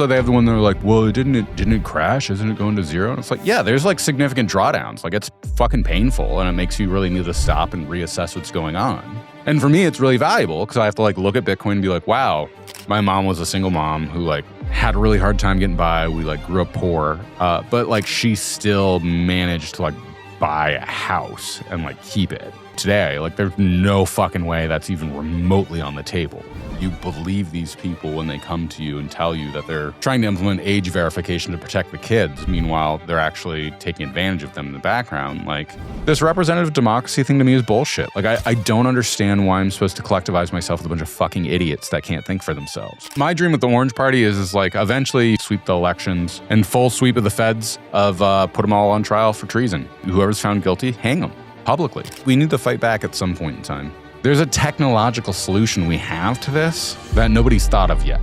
also they have the one that are like, well, didn't it crash? Isn't it going to zero? And it's like, yeah, there's like significant drawdowns. Like it's fucking painful and it makes you really need to stop and reassess what's going on. And for me, it's really valuable because I have to like look at Bitcoin and be like, wow, my mom was a single mom who like had a really hard time getting by. We like grew up poor, but like she still managed to like buy a house and like keep it. Today, like there's no fucking way that's even remotely on the table. You believe these people when they come to you and tell you that they're trying to implement age verification to protect the kids. Meanwhile, they're actually taking advantage of them in the background. Like this representative democracy thing to me is bullshit. Like I don't understand why I'm supposed to collectivize myself with a bunch of fucking idiots that can't think for themselves. My dream with the Orange Party is like eventually sweep the elections and full sweep of the feds of put them all on trial for treason. Whoever's found guilty, hang them publicly. We need to fight back at some point in time. There's a technological solution we have to this that nobody's thought of yet.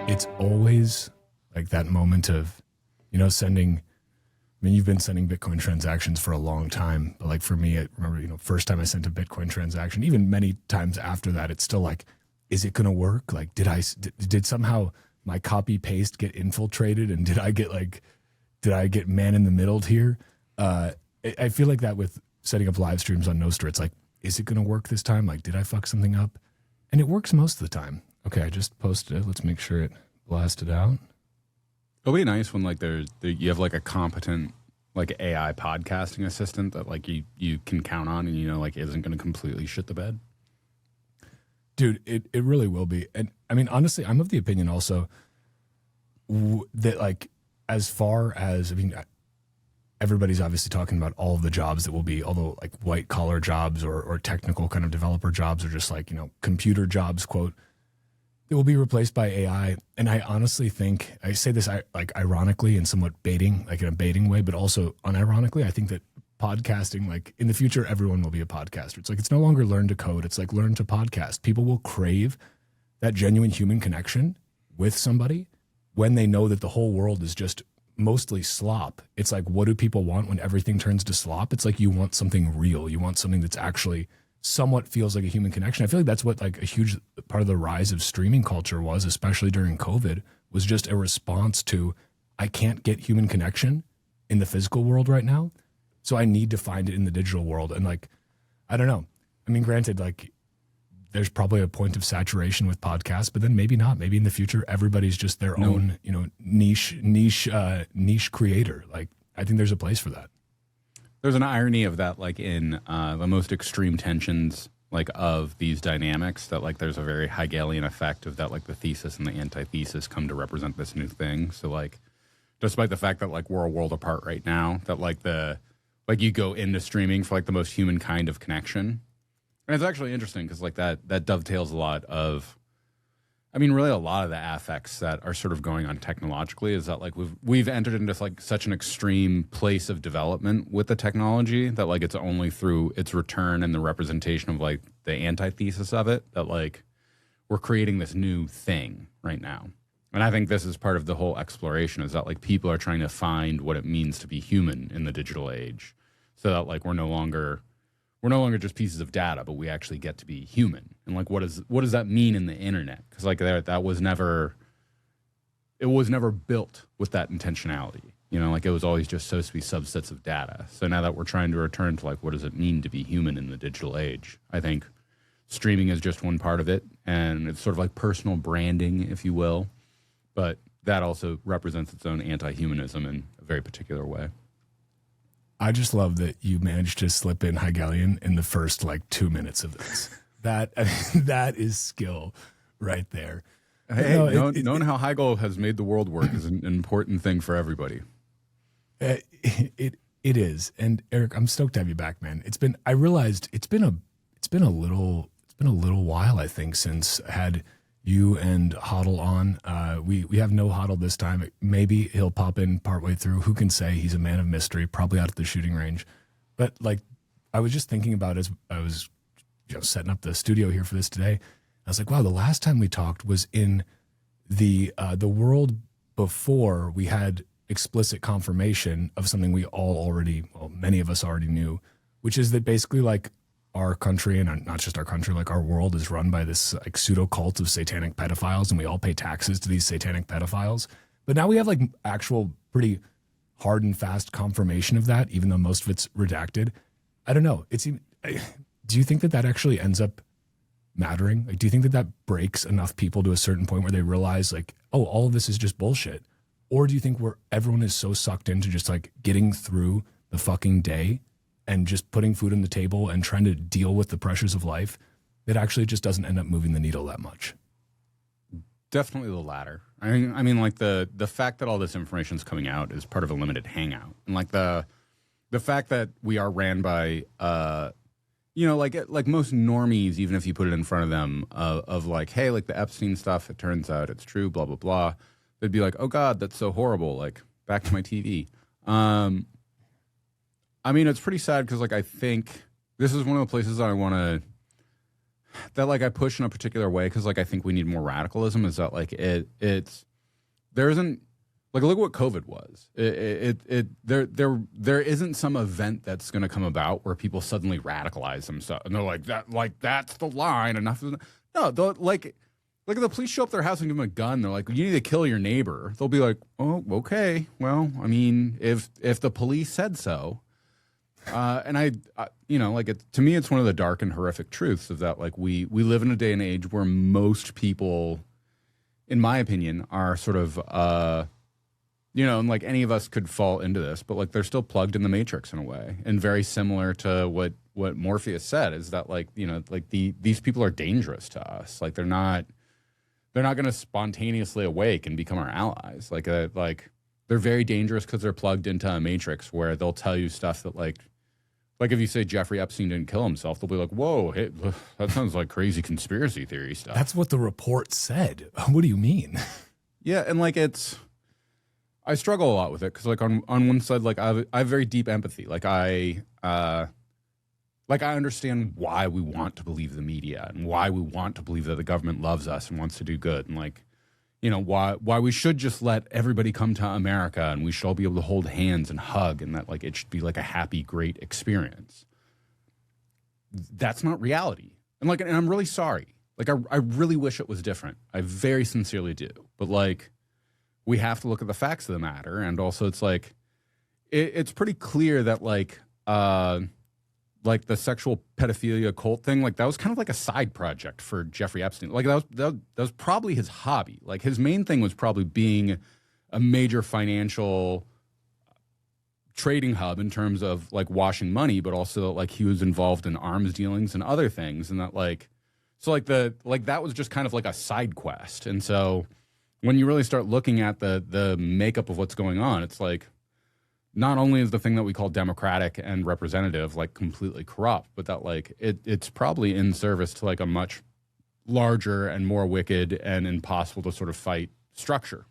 It's always like that moment of, sending, you've been sending Bitcoin transactions for a long time, but like for me, I remember, first time I sent a Bitcoin transaction, even many times after that, it's still like, is it going to work? Like, did somehow my copy paste get infiltrated? And did I get man in the middle here? I feel like that with setting up live streams on Nostr. It's like, is it going to work this time? Like, did I fuck something up? And it works most of the time. Okay, I just posted it. Let's make sure it blasted out. It'll be nice when like you have like a competent like AI podcasting assistant that like you can count on and like isn't going to completely shit the bed. Dude, it really will be. And I mean, honestly, I'm of the opinion also that like, as far as, everybody's obviously talking about all of the jobs that will be, although like white collar jobs or technical kind of developer jobs or just like, computer jobs, quote, it will be replaced by AI. And I honestly think, I say this like ironically and somewhat baiting, like in a baiting way, but also unironically, I think that podcasting, like in the future, everyone will be a podcaster. It's like, it's no longer learn to code. It's like learn to podcast. People will crave that genuine human connection with somebody when they know that the whole world is just mostly slop. It's like, what do people want when everything turns to slop? It's like you want something real. You want something that's actually somewhat feels like a human connection. I feel like that's what like a huge part of the rise of streaming culture was, especially during COVID, was just a response to, I can't get human connection in the physical world right now. So I need to find it in the digital world. And like, I don't know. Granted, like there's probably a point of saturation with podcasts, but then maybe not. Maybe in the future, everybody's just their own, niche creator. Like, I think there's a place for that. There's an irony of that, like in the most extreme tensions, like of these dynamics, that like there's a very Hegelian effect of that, like the thesis and the antithesis come to represent this new thing. So like, despite the fact that like we're a world apart right now, that like you go into streaming for like the most human kind of connection. And it's actually interesting because like that dovetails a lot of, really a lot of the affects that are sort of going on technologically is that like we've entered into like such an extreme place of development with the technology that like it's only through its return and the representation of like the antithesis of it that like we're creating this new thing right now. And I think this is part of the whole exploration is that like people are trying to find what it means to be human in the digital age so that like we're no longer just pieces of data, but we actually get to be human. And like, what does that mean in the internet? Because like it was never built with that intentionality. Like it was always just supposed to be subsets of data. So now that we're trying to return to like, what does it mean to be human in the digital age? I think streaming is just one part of it. And it's sort of like personal branding, if you will. But that also represents its own anti-humanism in a very particular way. I just love that you managed to slip in Hegelian in the first like 2 minutes of this. That is skill right there. Hey, knowing how Hegel has made the world work is an important thing for everybody. It is. And Erik, I'm stoked to have you back, man. I realized it's been a little while, I think, since I had you and Hodl on. We have no Hodl this time. Maybe he'll pop in partway through. Who can say? He's a man of mystery, probably out at the shooting range. But like, I was just thinking about as I was setting up the studio here for this today. I was like, wow, the last time we talked was in the world before we had explicit confirmation of something we all already, well, many of us already knew, which is that basically like our country, and not just our country, like our world is run by this like pseudo cult of satanic pedophiles, and we all pay taxes to these satanic pedophiles. But now we have like actual pretty hard and fast confirmation of that, even though most of it's redacted. I don't know. Do you think that actually ends up mattering? Like, do you think that breaks enough people to a certain point where they realize like, oh, all of this is just bullshit? Or do you think everyone is so sucked into just like getting through the fucking day and just putting food on the table and trying to deal with the pressures of life that actually just doesn't end up moving the needle that much? Definitely the latter. I mean, like the fact that all this information is coming out is part of a limited hangout, and like the fact that we are ran by, like most normies, even if you put it in front of them, of like, hey, like the Epstein stuff, it turns out it's true, blah blah blah. They'd be like, oh God, that's so horrible. Like, back to my TV. I mean, it's pretty sad because like I think this is one of the places I want to. That like I push in a particular way because like I think we need more radicalism. Is that like there isn't like look at what COVID was. There isn't some event that's going to come about where people suddenly radicalize themselves and they're like that's the line. Enough of no. Like if the police show up at their house and give them a gun, they're like, you need to kill your neighbor. They'll be like, oh, okay. Well, I mean, if the police said so. And I to me, it's one of the dark and horrific truths of that. Like we live in a day and age where most people, in my opinion, are sort of, and like any of us could fall into this, but like they're still plugged in the matrix in a way. And very similar to what Morpheus said is that like, these people are dangerous to us. Like they're not going to spontaneously awake and become our allies. Like they're very dangerous because they're plugged into a matrix where they'll tell you stuff that like if you say Jeffrey Epstein didn't kill himself, they'll be like, whoa, hey, that sounds like crazy conspiracy theory stuff. That's what the report said. What do you mean? Yeah, and like I struggle a lot with it because like on one side, like I have very deep empathy. Like I understand why we want to believe the media and why we want to believe that the government loves us and wants to do good, and like, why we should just let everybody come to America and we should all be able to hold hands and hug and that like it should be like a happy, great experience. That's not reality. And I'm really sorry. Like I really wish it was different. I very sincerely do. But like we have to look at the facts of the matter. And also it's like it's pretty clear that like the sexual pedophilia cult thing, like that was kind of like a side project for Jeffrey Epstein. Like that was probably his hobby. Like his main thing was probably being a major financial trading hub in terms of like washing money, but also like he was involved in arms dealings and other things. And that that was just kind of like a side quest. And so when you really start looking at the makeup of what's going on, it's like, not only is the thing that we call democratic and representative like completely corrupt, but that like it's probably in service to like a much larger and more wicked and impossible to sort of fight structure.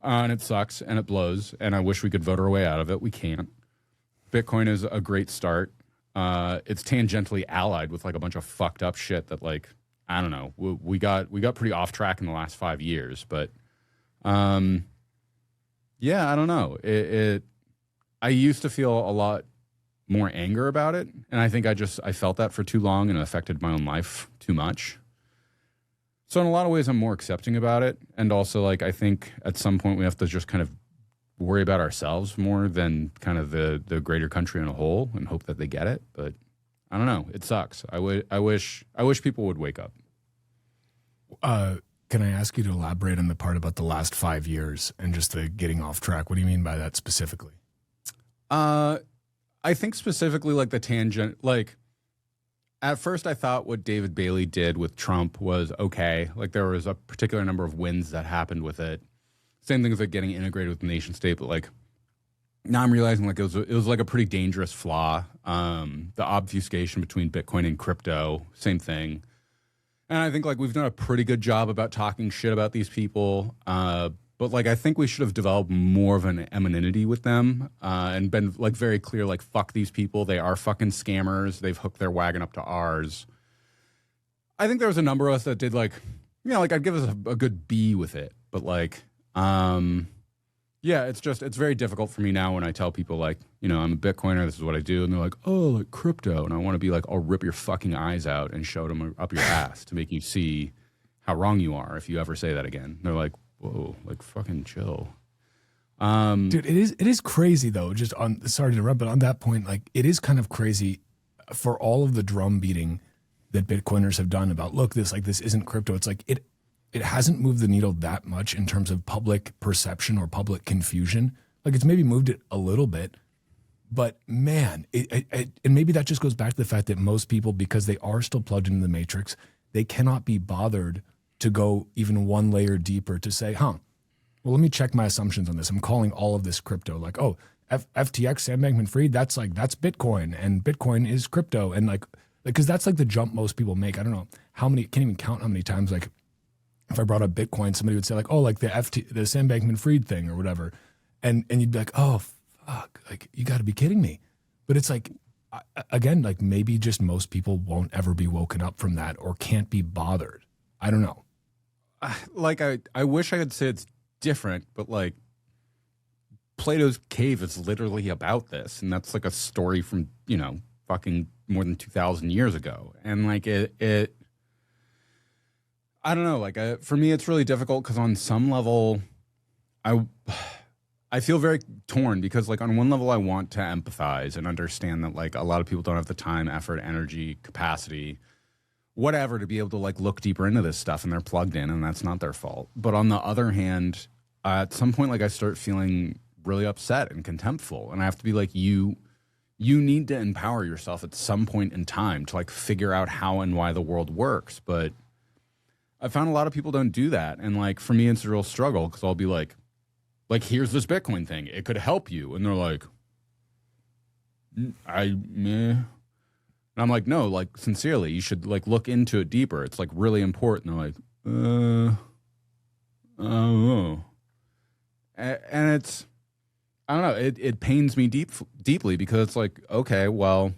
And it sucks and it blows, and I wish we could vote our way out of it. We can't. Bitcoin is a great start. It's tangentially allied with like a bunch of fucked up shit that like, I don't know, we got pretty off track in the last 5 years, but yeah, I don't know. I used to feel a lot more anger about it, and I think I felt that for too long, and it affected my own life too much. So in a lot of ways, I'm more accepting about it, and also like I think at some point we have to just kind of worry about ourselves more than kind of the greater country in a whole, and hope that they get it. But I don't know. It sucks. I wish people would wake up. Can I ask you to elaborate on the part about the last 5 years and just the getting off track? What do you mean by that specifically? I think specifically like the tangent, like at first I thought what David Bailey did with Trump was okay. Like there was a particular number of wins that happened with it. Same thing as like getting integrated with the nation state, but like now I'm realizing like it was like a pretty dangerous flaw. The obfuscation between Bitcoin and crypto, same thing. And I think like we've done a pretty good job about talking shit about these people. But like I think we should have developed more of an anonymity with them and been like very clear, like fuck these people. They are fucking scammers. They've hooked their wagon up to ours. I think there was a number of us that did like, like I'd give us a good B with it. But like, Yeah, it's very difficult for me now when I tell people like, I'm a Bitcoiner, this is what I do, and they're like, oh, like crypto, and I want to be like, I'll rip your fucking eyes out and shove them up your ass to make you see how wrong you are if you ever say that again. They're like, whoa, like fucking chill. Dude, it is crazy though. Just on, sorry to interrupt, but on that point, like it is kind of crazy for all of the drum beating that Bitcoiners have done about, look, this isn't crypto. It's like it hasn't moved the needle that much in terms of public perception or public confusion. Like it's maybe moved it a little bit, but man, and maybe that just goes back to the fact that most people, because they are still plugged into the matrix, they cannot be bothered to go even one layer deeper to say, well, let me check my assumptions on this. I'm calling all of this crypto. Like, oh, FTX, Sam Bankman-Fried, that's Bitcoin, and Bitcoin is crypto. And like, because that's like the jump most people make. I don't know can't even count how many times, like, if I brought up Bitcoin, somebody would say like, oh, like the Sam Bankman-Fried thing or whatever. And you'd be like, oh, fuck, like you got to be kidding me. But it's like, again, like maybe just most people won't ever be woken up from that or can't be bothered. I don't know. Like I wish I could say it's different, but like Plato's Cave is literally about this. And that's like a story from, fucking more than 2,000 years ago. And like it I don't know, like for me, it's really difficult because on some level, I feel very torn because like on one level, I want to empathize and understand that like a lot of people don't have the time, effort, energy, capacity, whatever, to be able to like look deeper into this stuff, and they're plugged in and that's not their fault. But on the other hand, at some point, like I start feeling really upset and contemptful, and I have to be like, you need to empower yourself at some point in time to like figure out how and why the world works. But I found a lot of people don't do that. And like, for me, it's a real struggle because I'll be like, here's this Bitcoin thing. It could help you. And they're like, meh. And I'm like, no, like sincerely, you should like look into it deeper. It's like really important. They're like, oh. And it's, I don't know. It pains me deeply because it's like, okay, well,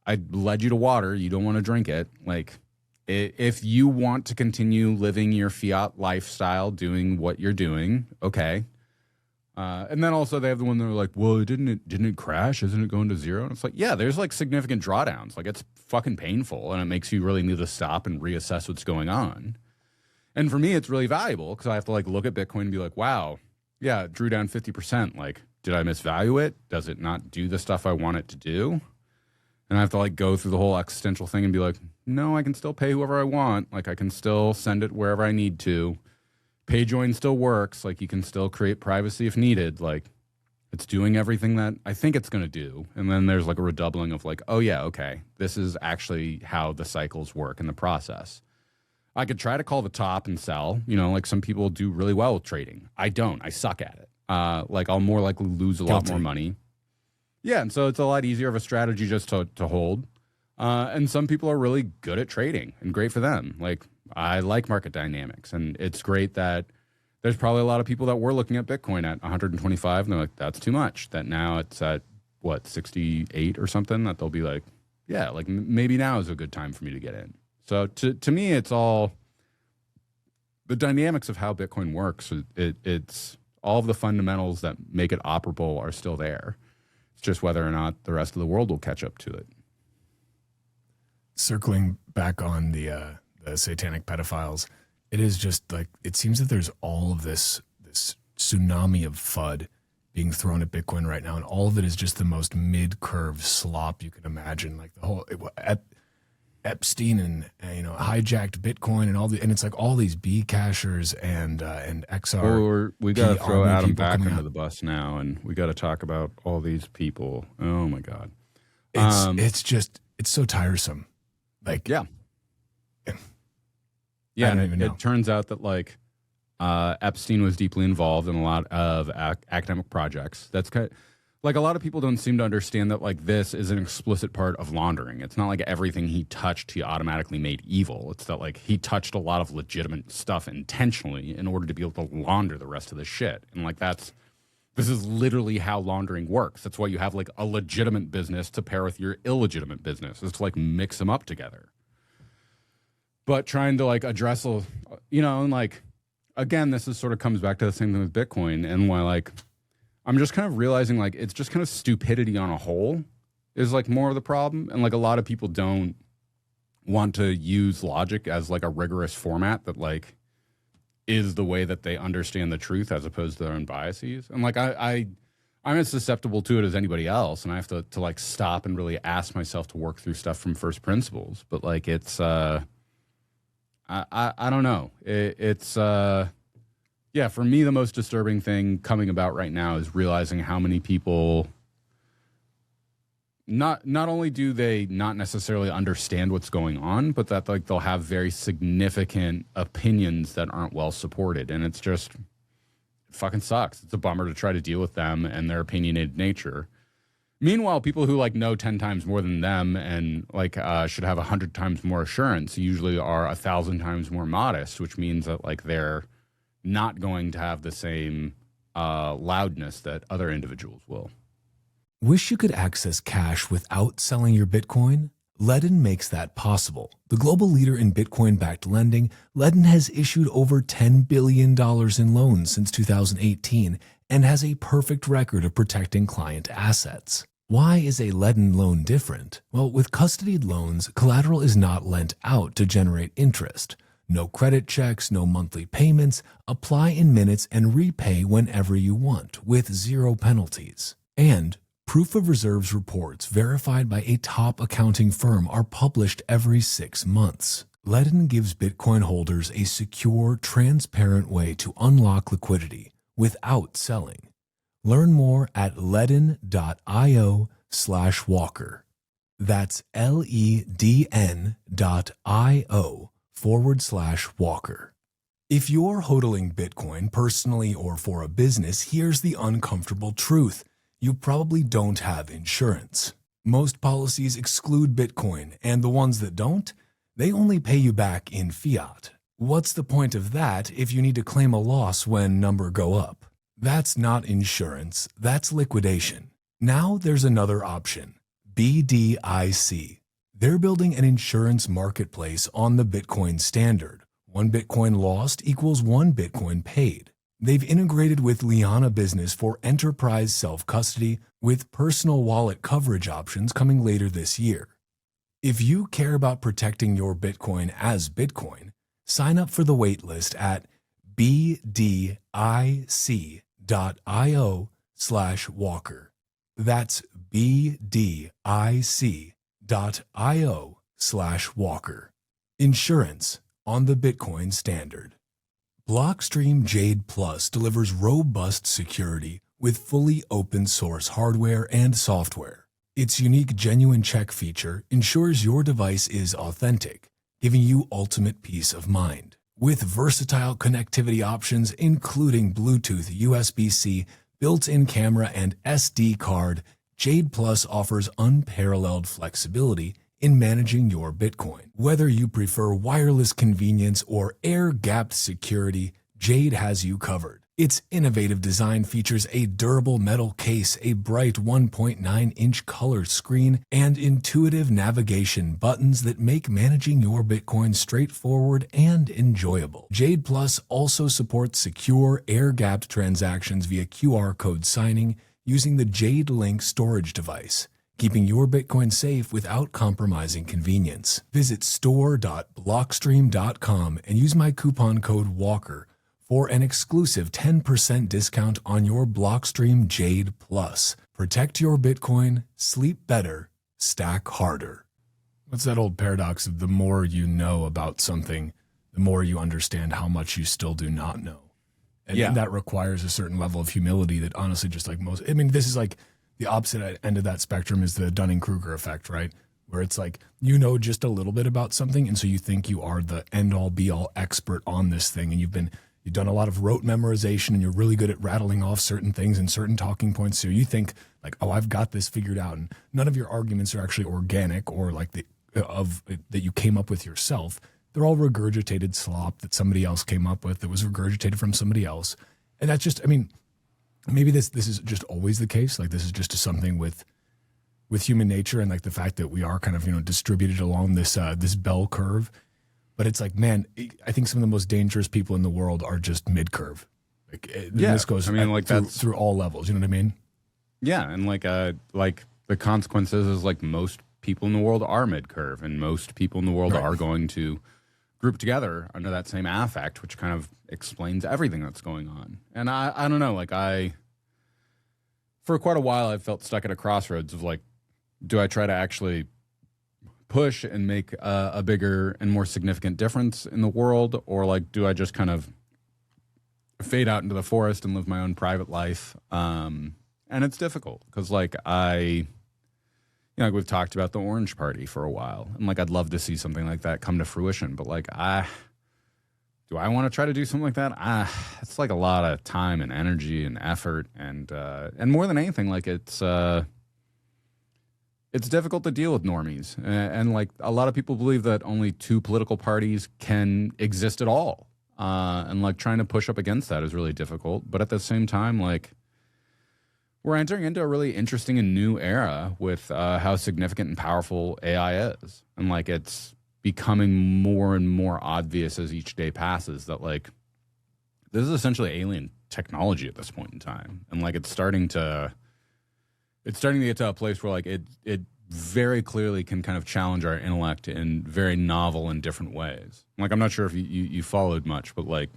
I led you to water. You don't want to drink it. Like, if you want to continue living your fiat lifestyle, doing what you're doing, okay. And then also they have the one that are like, well, didn't it crash? Isn't it going to zero? And it's like, yeah, there's like significant drawdowns. Like it's fucking painful, and it makes you really need to stop and reassess what's going on. And for me, it's really valuable because I have to like look at Bitcoin and be like, wow, yeah, it drew down 50%. Like, did I misvalue it? Does it not do the stuff I want it to do? And I have to like go through the whole existential thing and be like, no, I can still pay whoever I want. Like I can still send it wherever I need to. Pay join still works. Like you can still create privacy if needed. Like it's doing everything that I think it's going to do. And then there's like a redoubling of like, oh yeah, okay, this is actually how the cycles work in the process. I could try to call the top and sell, like some people do really well with trading. I don't. I suck at it. Like I'll more likely lose a lot more money. Yeah, and so it's a lot easier of a strategy just to hold. And some people are really good at trading, and great for them. Like, I like market dynamics, and it's great that there's probably a lot of people that were looking at Bitcoin at 125, and they're like, that's too much. That now it's at, 68 or something, that they'll be like, yeah, like maybe now is a good time for me to get in. So to me, it's all the dynamics of how Bitcoin works. It's all of the fundamentals that make it operable are still there. It's just whether or not the rest of the world will catch up to it. Circling back on the satanic pedophiles, it is just like, it seems that there's all of this tsunami of FUD being thrown at Bitcoin right now, and all of it is just the most mid-curve slop you can imagine. Like the whole Epstein and hijacked Bitcoin and it's like all these B cashers and XR. We got to throw Adam back under the bus now, and we got to talk about all these people. Oh my God, it's so tiresome. Like yeah. And it turns out that like Epstein was deeply involved in a lot of academic projects. That's kind of, like a lot of people don't seem to understand that like this is an explicit part of laundering. It's not like everything he touched he automatically made evil. It's that like he touched a lot of legitimate stuff intentionally in order to be able to launder the rest of the shit. And like this is literally how laundering works. That's why you have like a legitimate business to pair with your illegitimate business. It's to like mix them up together. But trying to like address, and like again, this is sort of comes back to the same thing with Bitcoin, and why like I'm just kind of realizing like it's just kind of stupidity on a whole is like more of the problem, and like a lot of people don't want to use logic as like a rigorous format that like is the way that they understand the truth as opposed to their own biases. And like I'm as susceptible to it as anybody else, and I have to like stop and really ask myself to work through stuff from first principles. But like it's I don't know. It's yeah, for me the most disturbing thing coming about right now is realizing how many people not only do they not necessarily understand what's going on, but that like they'll have very significant opinions that aren't well supported. And it's just, it fucking sucks. It's a bummer to try to deal with them and their opinionated nature. Meanwhile, people who like know 10 times more than them and like should have 100 times more assurance usually are 1,000 times more modest, which means that like they're not going to have the same loudness that other individuals will. Wish you could access cash without selling your Bitcoin? Ledn makes that possible. The global leader in Bitcoin-backed lending, Ledn has issued over $10 billion in loans since 2018 and has a perfect record of protecting client assets. Why is a Ledn loan different? Well, with custodied loans, collateral is not lent out to generate interest. No credit checks, no monthly payments, apply in minutes and repay whenever you want with zero penalties. And proof of reserves reports verified by a top accounting firm are published every 6 months. Ledn gives Bitcoin holders a secure, transparent way to unlock liquidity without selling. Learn more at ledn.io/walker. That's LEDN.io/walker. If you're hodling Bitcoin personally or for a business, here's the uncomfortable truth. You probably don't have insurance. Most policies exclude Bitcoin, and the ones that don't, they only pay you back in fiat. What's the point of that if you need to claim a loss when numbers go up? That's not insurance, that's liquidation. Now there's another option, BDIC. They're building an insurance marketplace on the Bitcoin standard. 1 Bitcoin lost equals 1 Bitcoin paid. They've integrated with Liana Business for enterprise self-custody with personal wallet coverage options coming later this year. If you care about protecting your Bitcoin as Bitcoin, sign up for the waitlist at bdic.io/walker. That's bdic.io/walker. Insurance on the Bitcoin standard. Blockstream Jade Plus delivers robust security with fully open source hardware and software. Its unique genuine check feature ensures your device is authentic, giving you ultimate peace of mind. With versatile connectivity options including Bluetooth, USB-C, built-in camera, and SD card, Jade Plus offers unparalleled flexibility in managing your Bitcoin. Whether you prefer wireless convenience or air-gapped security, Jade has you covered. Its innovative design features a durable metal case, a bright 1.9-inch color screen, and intuitive navigation buttons that make managing your Bitcoin straightforward and enjoyable. Jade Plus also supports secure, air-gapped transactions via QR code signing using the Jade Link storage device, keeping your Bitcoin safe without compromising convenience. Visit store.blockstream.com and use my coupon code WALKER for an exclusive 10% discount on your Blockstream Jade Plus. Protect your Bitcoin, sleep better, stack harder. What's that old paradox of the more you know about something, the more you understand how much you still do not know? And that requires a certain level of humility that honestly just like most, I mean, this is like, the opposite end of that spectrum is the Dunning-Kruger effect, right? Where it's like, you know just a little bit about something, and so you think you are the end-all, be-all expert on this thing, and you've done a lot of rote memorization, and you're really good at rattling off certain things and certain talking points, so you think, like, oh, I've got this figured out, and none of your arguments are actually organic or like that you came up with yourself. They're all regurgitated slop that somebody else came up with that was regurgitated from somebody else. And that's just, I mean, maybe this is just always the case. Like this is just something with human nature and like the fact that we are kind of, distributed along this bell curve. But it's like, man, I think some of the most dangerous people in the world are just mid-curve. Like, this goes through all levels. You know what I mean? Yeah, and like the consequences is like most people in the world are mid-curve, and most people in the world are going to group together under that same affect, which kind of explains everything that's going on. And I don't know, like for quite a while, I felt stuck at a crossroads of like, do I try to actually push and make a bigger and more significant difference in the world, or like, do I just kind of fade out into the forest and live my own private life? And it's difficult because like we've talked about the Orange Party for a while, and like I'd love to see something like that come to fruition. But like, do I want to try to do something like that? It's like a lot of time and energy and effort, and more than anything, like it's difficult to deal with normies, and like a lot of people believe that only two political parties can exist at all, and like trying to push up against that is really difficult. But at the same time, like, we're entering into a really interesting and new era with how significant and powerful AI is. And like it's becoming more and more obvious as each day passes that like this is essentially alien technology at this point in time. And like it's starting to get to a place where like it very clearly can kind of challenge our intellect in very novel and different ways. Like I'm not sure if you followed much, but like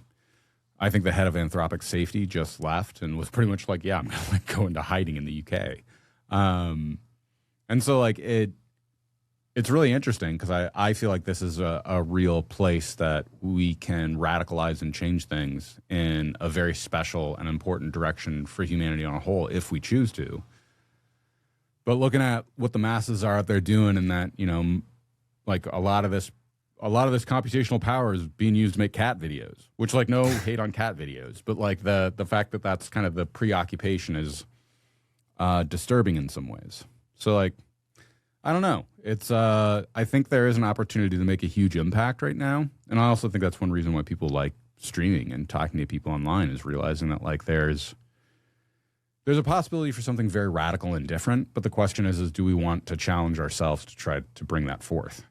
I think the head of Anthropic Safety just left and was pretty much like, yeah, I'm going to like go into hiding in the UK. And so like it's really interesting because I feel like this is a real place that we can radicalize and change things in a very special and important direction for humanity on a whole if we choose to. But looking at what the masses are out there doing, and that, you know, like a lot of this computational power is being used to make cat videos, which like no hate on cat videos, but like the fact that that's kind of the preoccupation is disturbing in some ways. So like, I don't know. It's I think there is an opportunity to make a huge impact right now. And I also think that's one reason why people like streaming and talking to people online, is realizing that like there's a possibility for something very radical and different. But the question is do we want to challenge ourselves to try to bring that forth?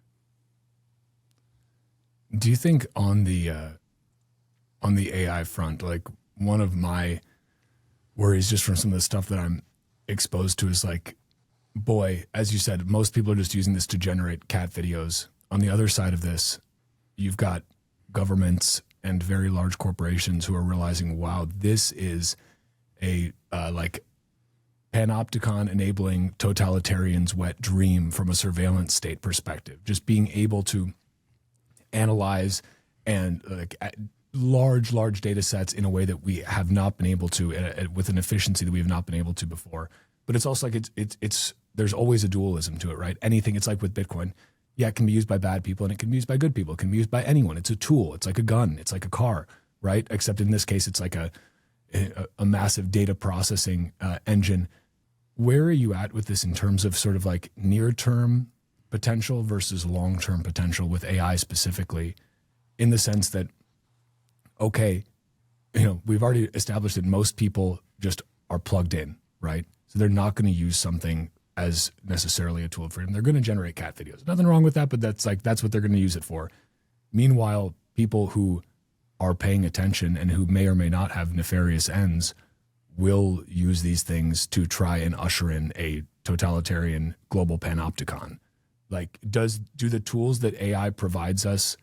Do you think on the AI front, like one of my worries just from some of the stuff that I'm exposed to is like, boy, as you said, most people are just using this to generate cat videos. On the other side of this, you've got governments and very large corporations who are realizing, wow, this is a like panopticon enabling totalitarian's wet dream from a surveillance state perspective. Just being able to analyze and like large data sets in a way that we have not been able to, with an efficiency that we have not been able to before. But it's also like it's there's always a dualism to it, right? Anything, it's like with Bitcoin. Yeah, it can be used by bad people and it can be used by good people. It can be used by anyone. It's a tool. It's like a gun. It's like a car, right? Except in this case, it's like a massive data processing engine. Where are you at with this in terms of sort of like near-term potential versus long-term potential with AI specifically, in the sense that, okay, you know, we've already established that most people just are plugged in, right? So they're not going to use something as necessarily a tool for them. They're going to generate cat videos. Nothing wrong with that, but that's what they're going to use it for. Meanwhile, people who are paying attention and who may or may not have nefarious ends will use these things to try and usher in a totalitarian global panopticon. Like, do the tools that AI provides us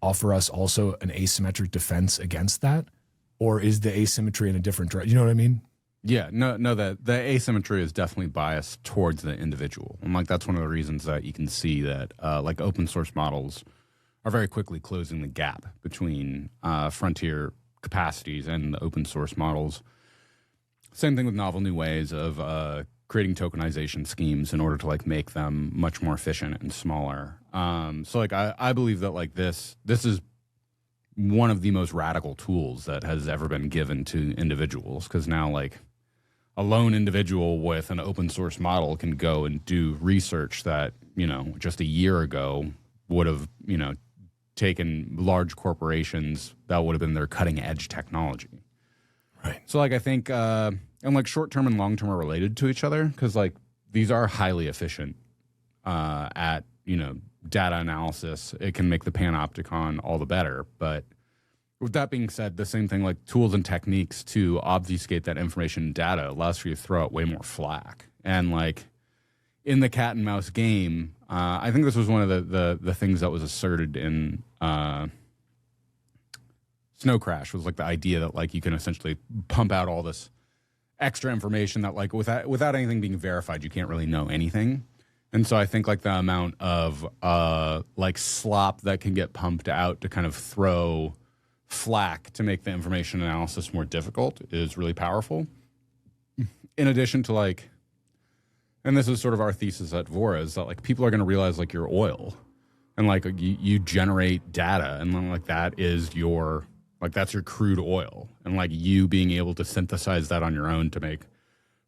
offer us also an asymmetric defense against that? Or is the asymmetry in a different direction? You know what I mean? Yeah, no, the asymmetry is definitely biased towards the individual. And like that's one of the reasons that you can see that like open source models are very quickly closing the gap between frontier capacities and the open source models. Same thing with novel new ways of creating tokenization schemes in order to like make them much more efficient and smaller. So like I believe that like this is one of the most radical tools that has ever been given to individuals, because now like a lone individual with an open source model can go and do research that, you know, just a year ago would have, you know, taken large corporations that would have been their cutting edge technology. Right. So like I think and like short term and long term are related to each other, because like these are highly efficient at, you know, data analysis, it can make the panopticon all the better. But with that being said, the same thing, like tools and techniques to obfuscate that information and data allows for you to throw out way more flack. And like in the cat and mouse game, I think this was one of the things that was asserted in Snow Crash, was like the idea that like you can essentially pump out all this extra information that like without anything being verified, you can't really know anything. And so I think like the amount of like slop that can get pumped out to kind of throw flack to make the information analysis more difficult is really powerful. In addition to like, and this is sort of our thesis at Vora, is that like people are going to realize like your oil and like you generate data and then like that is your, like that's your crude oil, and like you being able to synthesize that on your own to make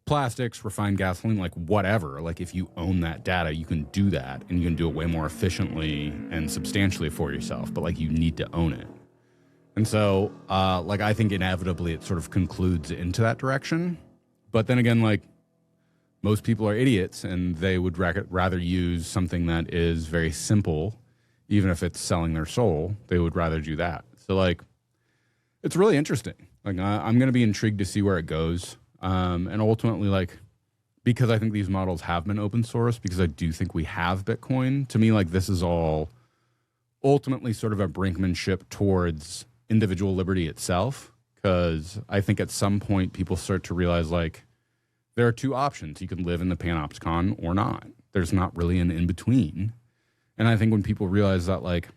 plastics, refined gasoline, like whatever. Like if you own that data, you can do that and you can do it way more efficiently and substantially for yourself, but like you need to own it. And so like I think inevitably it sort of concludes into that direction. But then again, like most people are idiots and they would rather use something that is very simple, even if it's selling their soul, they would rather do that. So like, it's really interesting. Like I'm going to be intrigued to see where it goes. And ultimately, like, because I think these models have been open source, because I do think we have Bitcoin, to me, like this is all ultimately sort of a brinkmanship towards individual liberty itself. Because I think at some point people start to realize like there are two options. You can live in the panopticon or not. There's not really an in-between. And I think when people realize that like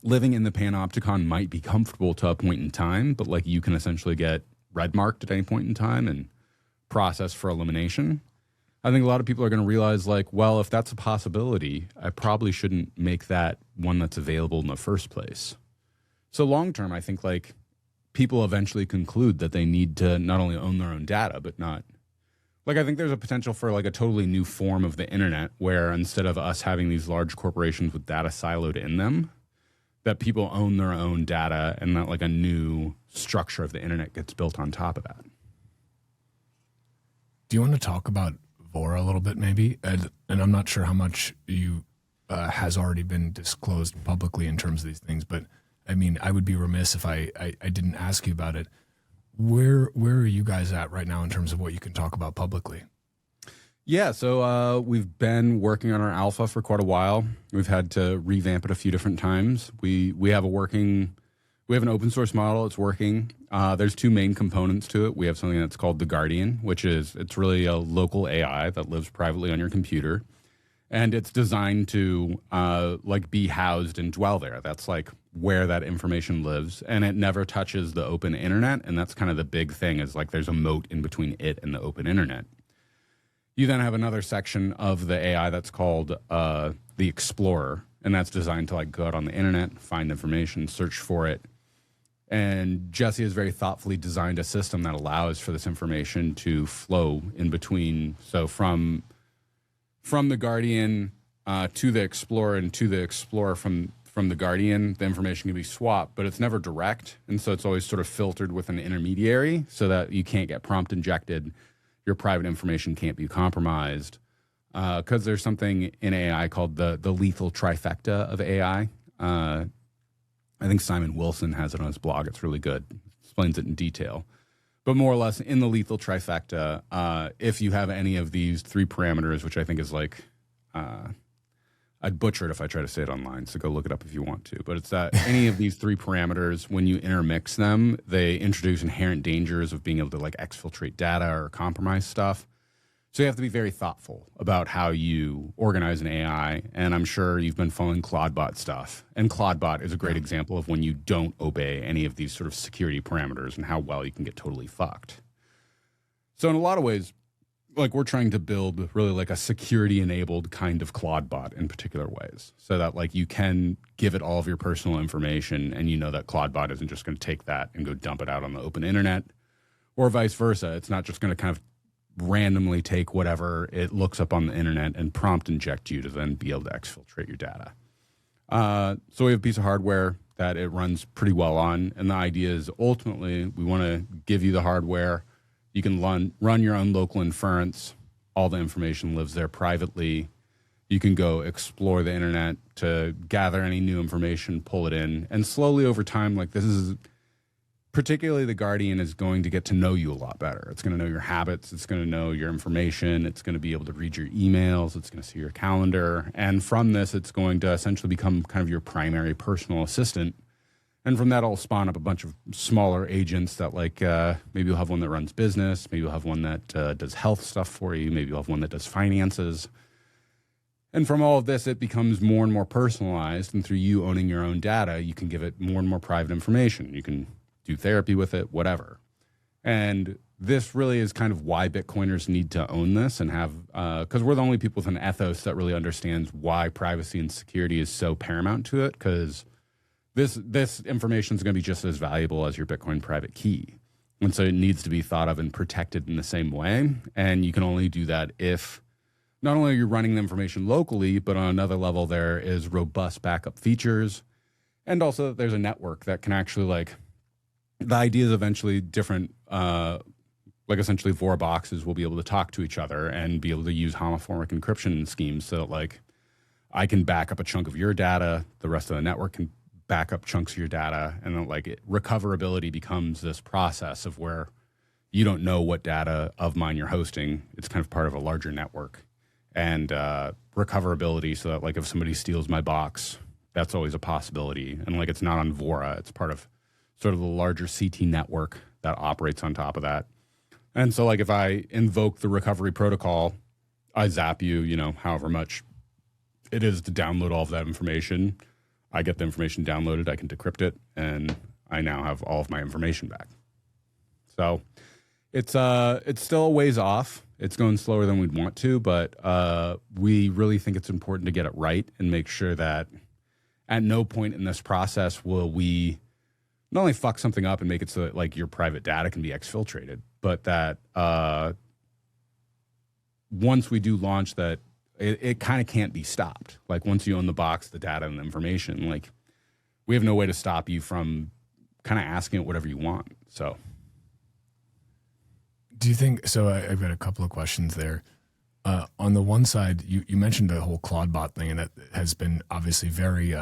living in the panopticon might be comfortable to a point in time, but like you can essentially get red marked at any point in time and processed for elimination. I think a lot of people are going to realize like, well, if that's a possibility, I probably shouldn't make that one that's available in the first place. So long term, I think like people eventually conclude that they need to not only own their own data, but not like, I think there's a potential for like a totally new form of the internet where instead of us having these large corporations with data siloed in them, that people own their own data and that like a new structure of the internet gets built on top of that. Do you want to talk about Vora a little bit maybe? And I'm not sure how much you has already been disclosed publicly in terms of these things, but I mean, I would be remiss if I didn't ask you about it. Where are you guys at right now in terms of what you can talk about publicly? Yeah, so we've been working on our alpha for quite a while. We've had to revamp it a few different times. We have an open source model. It's working. There's two main components to it. We have something that's called the Guardian, it's really a local AI that lives privately on your computer, and it's designed to like be housed and dwell there. That's like where that information lives, and it never touches the open internet. And that's kind of the big thing, is like there's a moat in between it and the open internet. You then have another section of the AI that's called the Explorer, and that's designed to like go out on the internet, find information, search for it. And Jesse has very thoughtfully designed a system that allows for this information to flow in between. So from the Guardian to the Explorer, and to the Explorer from the Guardian, the information can be swapped, but it's never direct. And so it's always sort of filtered with an intermediary so that you can't get prompt injected. Your private information can't be compromised, because there's something in AI called the lethal trifecta of AI. I think Simon Wilson has it on his blog. It's really good. Explains it in detail. But more or less, in the lethal trifecta, if you have any of these three parameters, which I think is like, I'd butcher it if I try to say it online, so go look it up if you want to. But it's that any of these three parameters, when you intermix them, they introduce inherent dangers of being able to like exfiltrate data or compromise stuff. So you have to be very thoughtful about how you organize an AI. And I'm sure you've been following Claudebot stuff. And Claudebot is a great example of when you don't obey any of these sort of security parameters and how well you can get totally fucked. So in a lot of ways, like we're trying to build really like a security enabled kind of Claudebot in particular ways, so that like you can give it all of your personal information and you know that Claudebot isn't just going to take that and go dump it out on the open internet, or vice versa. It's not just going to kind of randomly take whatever it looks up on the internet and prompt inject you to then be able to exfiltrate your data. So we have a piece of hardware that it runs pretty well on. And the idea is ultimately we want to give you the hardware. You can run your own local inference. All the information lives there privately. You can go explore the internet to gather any new information, pull it in, and slowly over time, like this is particularly the Guardian is going to get to know you a lot better. It's going to know your habits. It's going to know your information. It's going to be able to read your emails. It's going to see your calendar. And from this, it's going to essentially become kind of your primary personal assistant. And from that, it'll spawn up a bunch of smaller agents that like, maybe you'll have one that runs business. Maybe you'll have one that does health stuff for you. Maybe you'll have one that does finances. And from all of this, it becomes more and more personalized. And through you owning your own data, you can give it more and more private information. You can do therapy with it, whatever. And this really is kind of why Bitcoiners need to own this and have, because we're the only people with an ethos that really understands why privacy and security is so paramount to it, because this information is going to be just as valuable as your Bitcoin private key. And so it needs to be thought of and protected in the same way. And you can only do that if not only are you running the information locally, but on another level, there is robust backup features. And also that there's a network that can actually like, the idea is eventually different, like essentially Vora boxes will be able to talk to each other and be able to use homomorphic encryption schemes so that like I can back up a chunk of your data, the rest of the network can back up chunks of your data, and then like recoverability becomes this process of where you don't know what data of mine you're hosting. It's kind of part of a larger network. And recoverability so that like if somebody steals my box, that's always a possibility. And like it's not on Vora, it's part of sort of the larger CT network that operates on top of that. And so like if I invoke the recovery protocol, I zap you, you know, however much it is to download all of that information. I get the information downloaded, I can decrypt it, and I now have all of my information back. So it's still a ways off. It's going slower than we'd want to, but we really think it's important to get it right and make sure that at no point in this process will we not only fuck something up and make it so that like your private data can be exfiltrated, but that once we do launch that, it kind of can't be stopped. Like once you own the box, the data and the information, like we have no way to stop you from kind of asking it whatever you want. So do you think, so I've got a couple of questions there. On the one side, you mentioned the whole Claude bot thing, and that has been obviously very,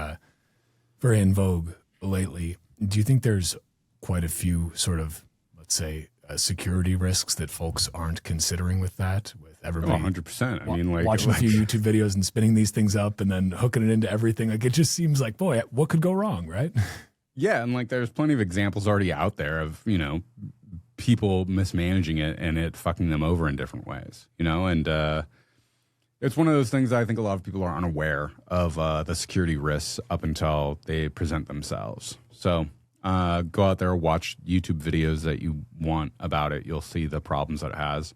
very in vogue lately. Do you think there's quite a few sort of, let's say, security risks that folks aren't considering with that? With everybody, 100%. I mean, like watching a few YouTube videos and spinning these things up and then hooking it into everything. Like it just seems like, boy, what could go wrong, right? Yeah, and like there's plenty of examples already out there of, you know, people mismanaging it and it fucking them over in different ways, you know? And it's one of those things that I think a lot of people are unaware of the security risks up until they present themselves. So go out there, watch YouTube videos that you want about it. You'll see the problems that it has.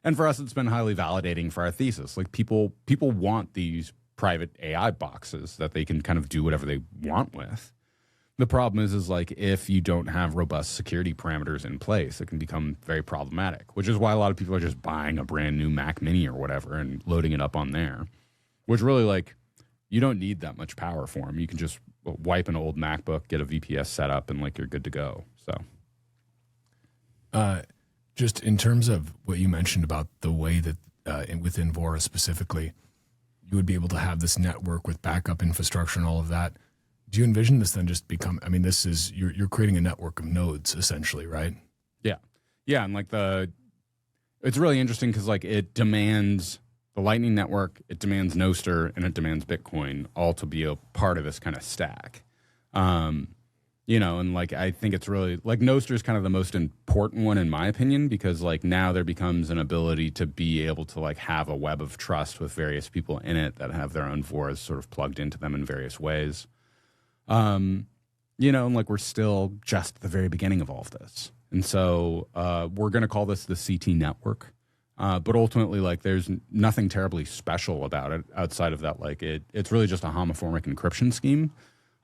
And for us, it's been highly validating for our thesis. Like people want these private AI boxes that they can kind of do whatever they want with. The problem is like if you don't have robust security parameters in place, it can become very problematic, which is why a lot of people are just buying a brand new Mac Mini or whatever and loading it up on there, which really like you don't need that much power for them. You can just wipe an old MacBook, get a VPS set up, and like you're good to go. So just in terms of what you mentioned about the way that within Vora specifically, you would be able to have this network with backup infrastructure and all of that. Do you envision this then just become, I mean, this is, you're creating a network of nodes essentially, right? Yeah. Yeah. And like it's really interesting because like it demands the Lightning Network, it demands Nostr, and it demands Bitcoin all to be a part of this kind of stack. You know, and like I think it's really, like Nostr is kind of the most important one in my opinion, because like now there becomes an ability to be able to like have a web of trust with various people in it that have their own Voras sort of plugged into them in various ways. You know, and like we're still just at the very beginning of all of this. And so we're going to call this the CT network. But ultimately, like there's nothing terribly special about it outside of that. Like it's really just a homomorphic encryption scheme.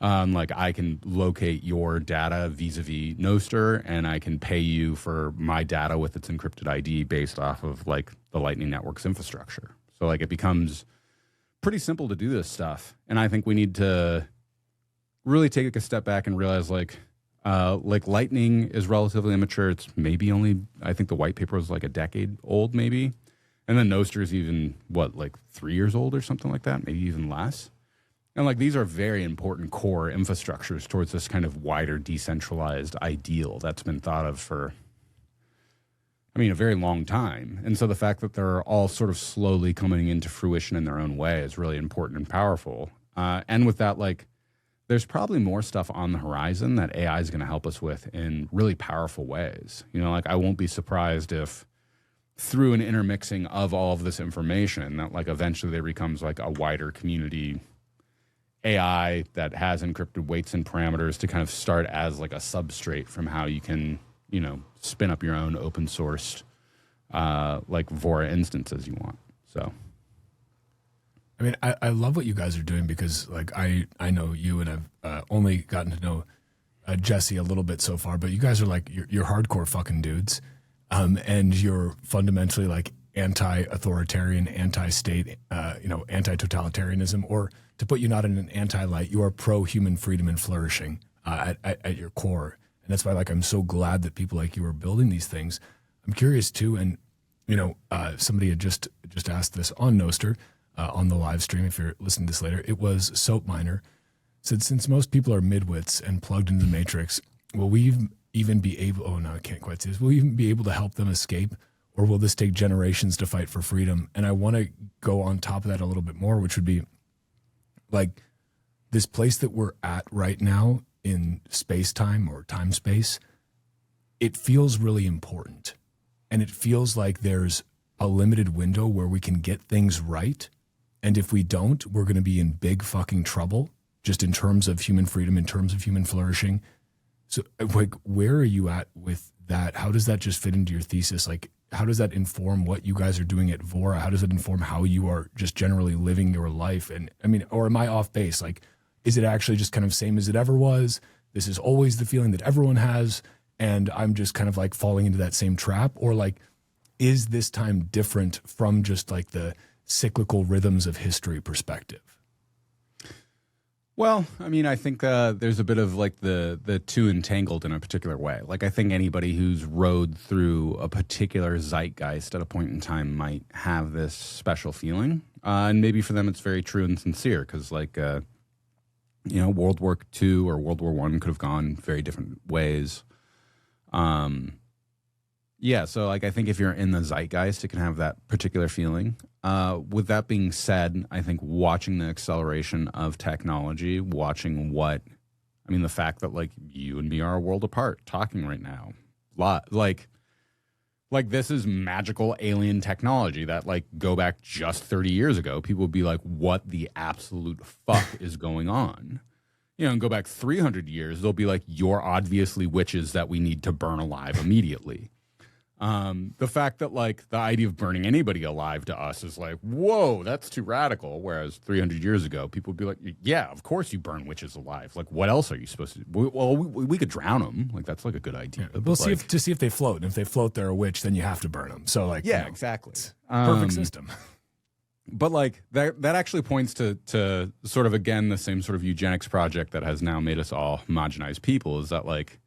Like I can locate your data vis-a-vis Nostr, and I can pay you for my data with its encrypted ID based off of like the Lightning Network's infrastructure. So like it becomes pretty simple to do this stuff. And I think we need to really take a step back and realize like Lightning is relatively immature. It's maybe only, I think the white paper was like a decade old maybe. And then Nostr is even, like 3 years old or something like that, maybe even less. And like these are very important core infrastructures towards this kind of wider decentralized ideal that's been thought of for, a very long time. And so the fact that they're all sort of slowly coming into fruition in their own way is really important and powerful. And with that, like, there's probably more stuff on the horizon that AI is going to help us with in really powerful ways. Like I won't be surprised if through an intermixing of all of this information that like eventually there becomes like a wider community AI that has encrypted weights and parameters to kind of start as like a substrate from how you can, spin up your own open sourced like Vora instances you want. So, I love what you guys are doing because like I know you and I've only gotten to know Jesse a little bit so far, but you guys are like you're hardcore fucking dudes, and you're fundamentally like anti-authoritarian, anti-state, anti-totalitarianism, or to put you not in an anti-light, you are pro-human freedom and flourishing at your core. And that's why like I'm so glad that people like you are building these things. I'm curious too, and somebody had just asked this on Nostr, on the live stream, if you're listening to this later. It was Soap Miner said, since most people are midwits and plugged into the matrix, will we even be able, oh no, I can't quite say this, will we even be able to help them escape, or will this take generations to fight for freedom? And I want to go on top of that a little bit more, which would be like this place that we're at right now in space-time or time-space, it feels really important. And it feels like there's a limited window where we can get things right. And if we don't, we're going to be in big fucking trouble, just in terms of human freedom, in terms of human flourishing. So like, where are you at with that? How does that just fit into your thesis? Like, how does that inform what you guys are doing at Vora? How does it inform how you are just generally living your life? And or am I off base? Like, is it actually just kind of same as it ever was? This is always the feeling that everyone has, and I'm just kind of like falling into that same trap? Or like, is this time different from just like the cyclical rhythms of history perspective? Well, I think there's a bit of like the two entangled in a particular way. Like I think anybody who's rode through a particular zeitgeist at a point in time might have this special feeling. And maybe for them it's very true and sincere because like, World War II or World War I could have gone very different ways. So like I think if you're in the zeitgeist, it can have that particular feeling. With that being said, I think watching the acceleration of technology, watching the fact that like you and me are a world apart talking right now, like this is magical alien technology that like go back just 30 years ago, people would be like, what the absolute fuck is going on? And go back 300 years, they'll be like, you're obviously witches that we need to burn alive immediately. The fact that like the idea of burning anybody alive to us is like, whoa, that's too radical. Whereas 300 years ago, people would be like, yeah, of course you burn witches alive. Like, what else are you supposed to do? Well, we could drown them. Like, that's like a good idea. Yeah, we'll see if they float. And if they float, they're a witch, then you have to burn them. So like, yeah, exactly. Perfect system. But like that actually points to sort of, again, the same sort of eugenics project that has now made us all homogenized people, is that like,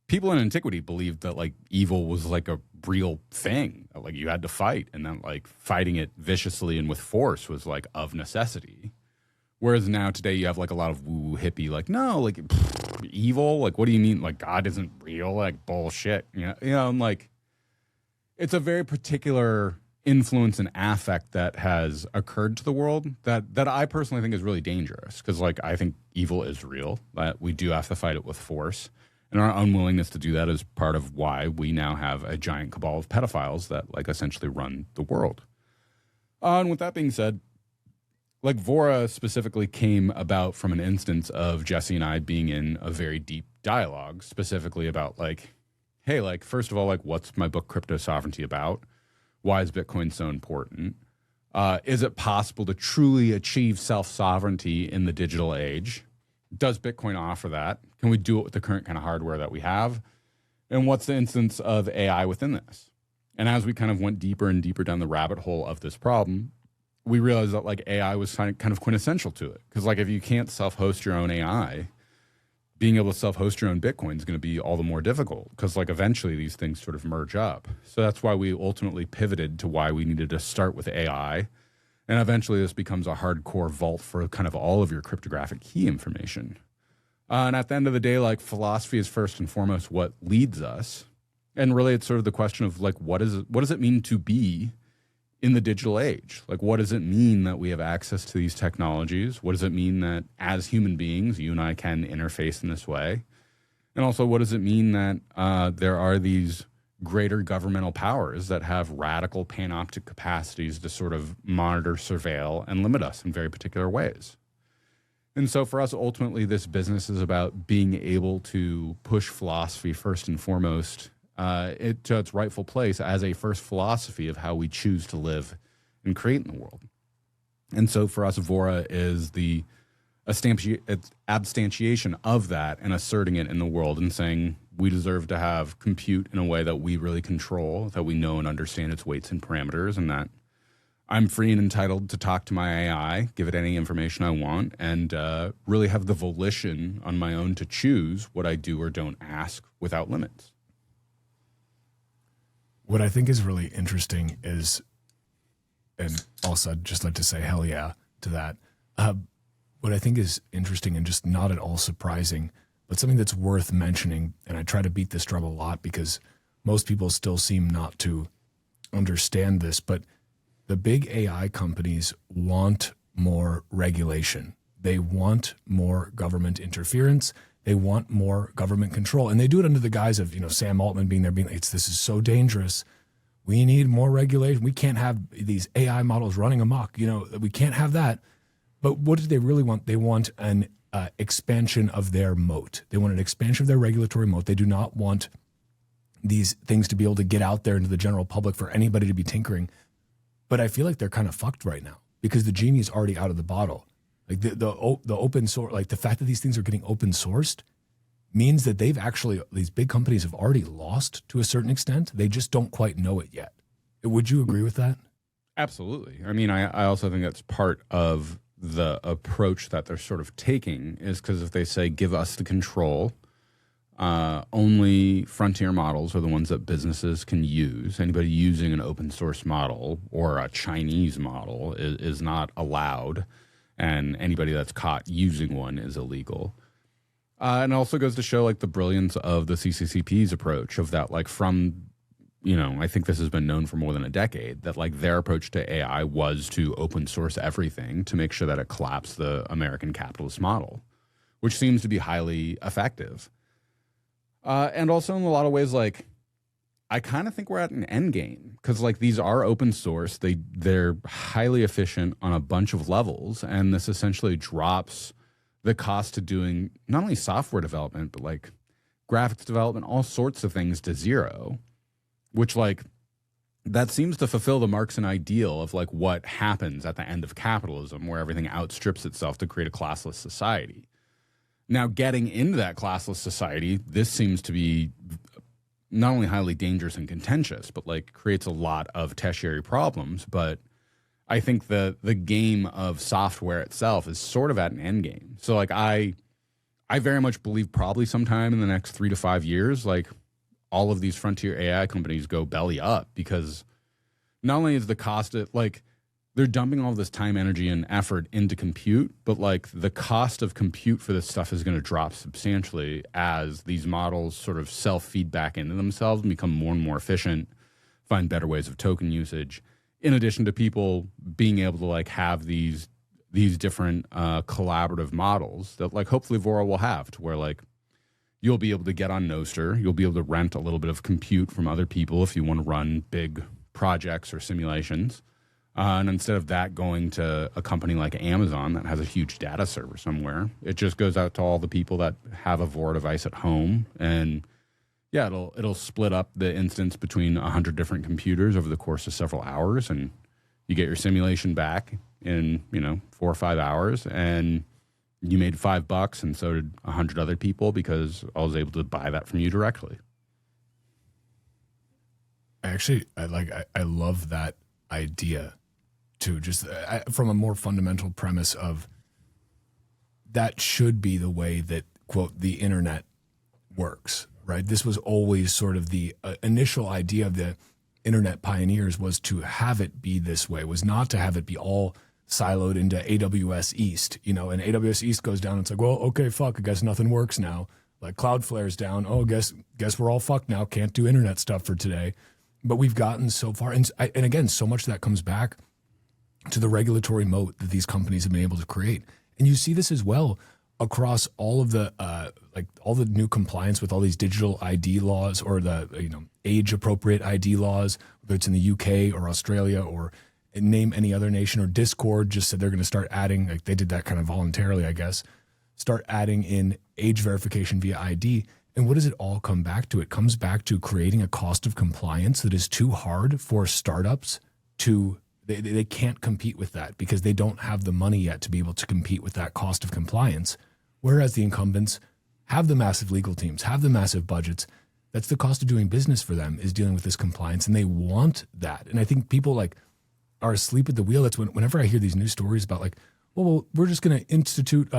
people in antiquity believed that like evil was like a real thing, that, like you had to fight, and then like fighting it viciously and with force was like of necessity. Whereas now today you have like a lot of woo hippie, like, no, like evil, like what do you mean? Like God isn't real, like bullshit. And like it's a very particular influence and affect that has occurred to the world that I personally think is really dangerous, because like I think evil is real, that we do have to fight it with force. And our unwillingness to do that is part of why we now have a giant cabal of pedophiles that like essentially run the world. And with that being said, like Vora specifically came about from an instance of Jesse and I being in a very deep dialogue, specifically about like, hey, like, first of all, like, what's my book Crypto Sovereignty about? Why is Bitcoin so important? Is it possible to truly achieve self-sovereignty in the digital age? Does Bitcoin offer that? Can we do it with the current kind of hardware that we have? And what's the instance of AI within this? And as we kind of went deeper and deeper down the rabbit hole of this problem, we realized that like AI was kind of quintessential to it. Because like if you can't self-host your own AI, being able to self-host your own Bitcoin is going to be all the more difficult because like eventually these things sort of merge up. So that's why we ultimately pivoted to why we needed to start with AI. And eventually this becomes a hardcore vault for kind of all of your cryptographic key information. And at the end of the day, like philosophy is first and foremost what leads us. And really it's sort of the question of like, what does it mean to be in the digital age? Like, what does it mean that we have access to these technologies? What does it mean that as human beings, you and I can interface in this way? And also, what does it mean that there are these greater governmental powers that have radical panoptic capacities to sort of monitor, surveil, and limit us in very particular ways? And so for us, ultimately, this business is about being able to push philosophy first and foremost to its rightful place as a first philosophy of how we choose to live and create in the world. And so for us, Vora is the abstantiation of that and asserting it in the world and saying we deserve to have compute in a way that we really control, that we know and understand its weights and parameters, and that I'm free and entitled to talk to my AI, give it any information I want, and really have the volition on my own to choose what I do or don't ask without limits. What I think is really interesting is, and also I'd just like to say hell yeah to that. What I think is interesting and just not at all surprising, but something that's worth mentioning, and I try to beat this drum a lot because most people still seem not to understand this, but the big AI companies want more regulation. They want more government interference. They want more government control, and they do it under the guise of, Sam Altman being there, being like, this is so dangerous. We need more regulation. We can't have these AI models running amok. We can't have that. But what do they really want? They want an expansion of their moat. They want an expansion of their regulatory moat. They do not want these things to be able to get out there into the general public for anybody to be tinkering. But I feel like they're kind of fucked right now because the genie is already out of the bottle. Like the open source, like the fact that these things are getting open sourced means that these big companies have already lost to a certain extent. They just don't quite know it yet. Would you agree with that? Absolutely. I mean, I also think that's part of the approach that they're sort of taking is because if they say, give us the control, only frontier models are the ones that businesses can use. Anybody using an open source model or a Chinese model is not allowed. And anybody that's caught using one is illegal. And it also goes to show like the brilliance of the CCCP's approach of that, like from, I think this has been known for more than a decade, that like their approach to AI was to open source everything to make sure that it collapsed the American capitalist model, which seems to be highly effective. And also in a lot of ways, like, I kind of think we're at an end game because like these are open source. They're highly efficient on a bunch of levels. And this essentially drops the cost of doing not only software development, but like graphics development, all sorts of things to zero, which like that seems to fulfill the Marxian ideal of like what happens at the end of capitalism, where everything outstrips itself to create a classless society. Now, getting into that classless society, this seems to be not only highly dangerous and contentious, but like creates a lot of tertiary problems. But I think the game of software itself is sort of at an end game. So like I very much believe probably sometime in the next 3 to 5 years, like all of these frontier AI companies go belly up because not only is the cost of like they're dumping all this time, energy, and effort into compute, but like the cost of compute for this stuff is going to drop substantially as these models sort of self-feedback into themselves and become more and more efficient, find better ways of token usage, in addition to people being able to like have these different collaborative models that like hopefully Vora will have to where like you'll be able to get on Nostr, you'll be able to rent a little bit of compute from other people if you want to run big projects or simulations. And instead of that going to a company like Amazon that has a huge data server somewhere, it just goes out to all the people that have a Vora device at home. And yeah, it'll split up the instance between 100 different computers over the course of several hours. And you get your simulation back in, 4 or 5 hours. And you made $5 and so did 100 other people because I was able to buy that from you directly. I love that idea. To just from a more fundamental premise of that should be the way that quote, the internet works, right? This was always sort of the initial idea of the internet pioneers, was to have it be this way, was not to have it be all siloed into AWS East, and AWS East goes down. It's like, well, okay, fuck, I guess nothing works now. Like Cloudflare's down. Oh, guess we're all fucked now. Can't do internet stuff for today. But we've gotten so far. And again, so much of that comes back to the regulatory moat that these companies have been able to create. And you see this as well across all of the all the new compliance with all these digital ID laws, or the age appropriate ID laws, whether it's in the UK or Australia or name any other nation, or Discord just said they're going to start adding, like they did that kind of voluntarily, I guess, start adding in age verification via ID. And what does it all come back to? It comes back to creating a cost of compliance that is too hard for startups to, they can't compete with that because they don't have the money yet to be able to compete with that cost of compliance. Whereas the incumbents have the massive legal teams, have the massive budgets. That's the cost of doing business for them, is dealing with this compliance, and they want that. And I think people are asleep at the wheel. That's whenever I hear these news stories about well, we're just going to institute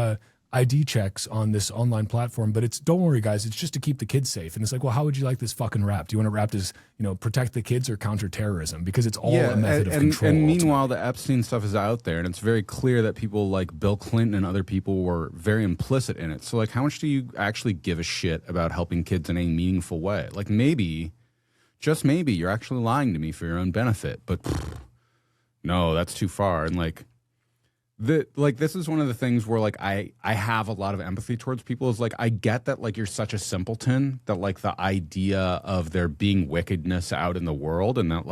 ID checks on this online platform, but don't worry guys, it's just to keep the kids safe. And it's like, well, how would you like this fucking wrapped? Do you want it wrapped as, protect the kids or counter terrorism? Because it's all a method of control. And meanwhile, the Epstein stuff is out there, and it's very clear that people like Bill Clinton and other people were very implicit in it. So how much do you actually give a shit about helping kids in a meaningful way? Maybe, just maybe, you're actually lying to me for your own benefit, but no, that's too far. And this is one of the things where I have a lot of empathy towards people, is I get that you're such a simpleton, that the idea of there being wickedness out in the world, and that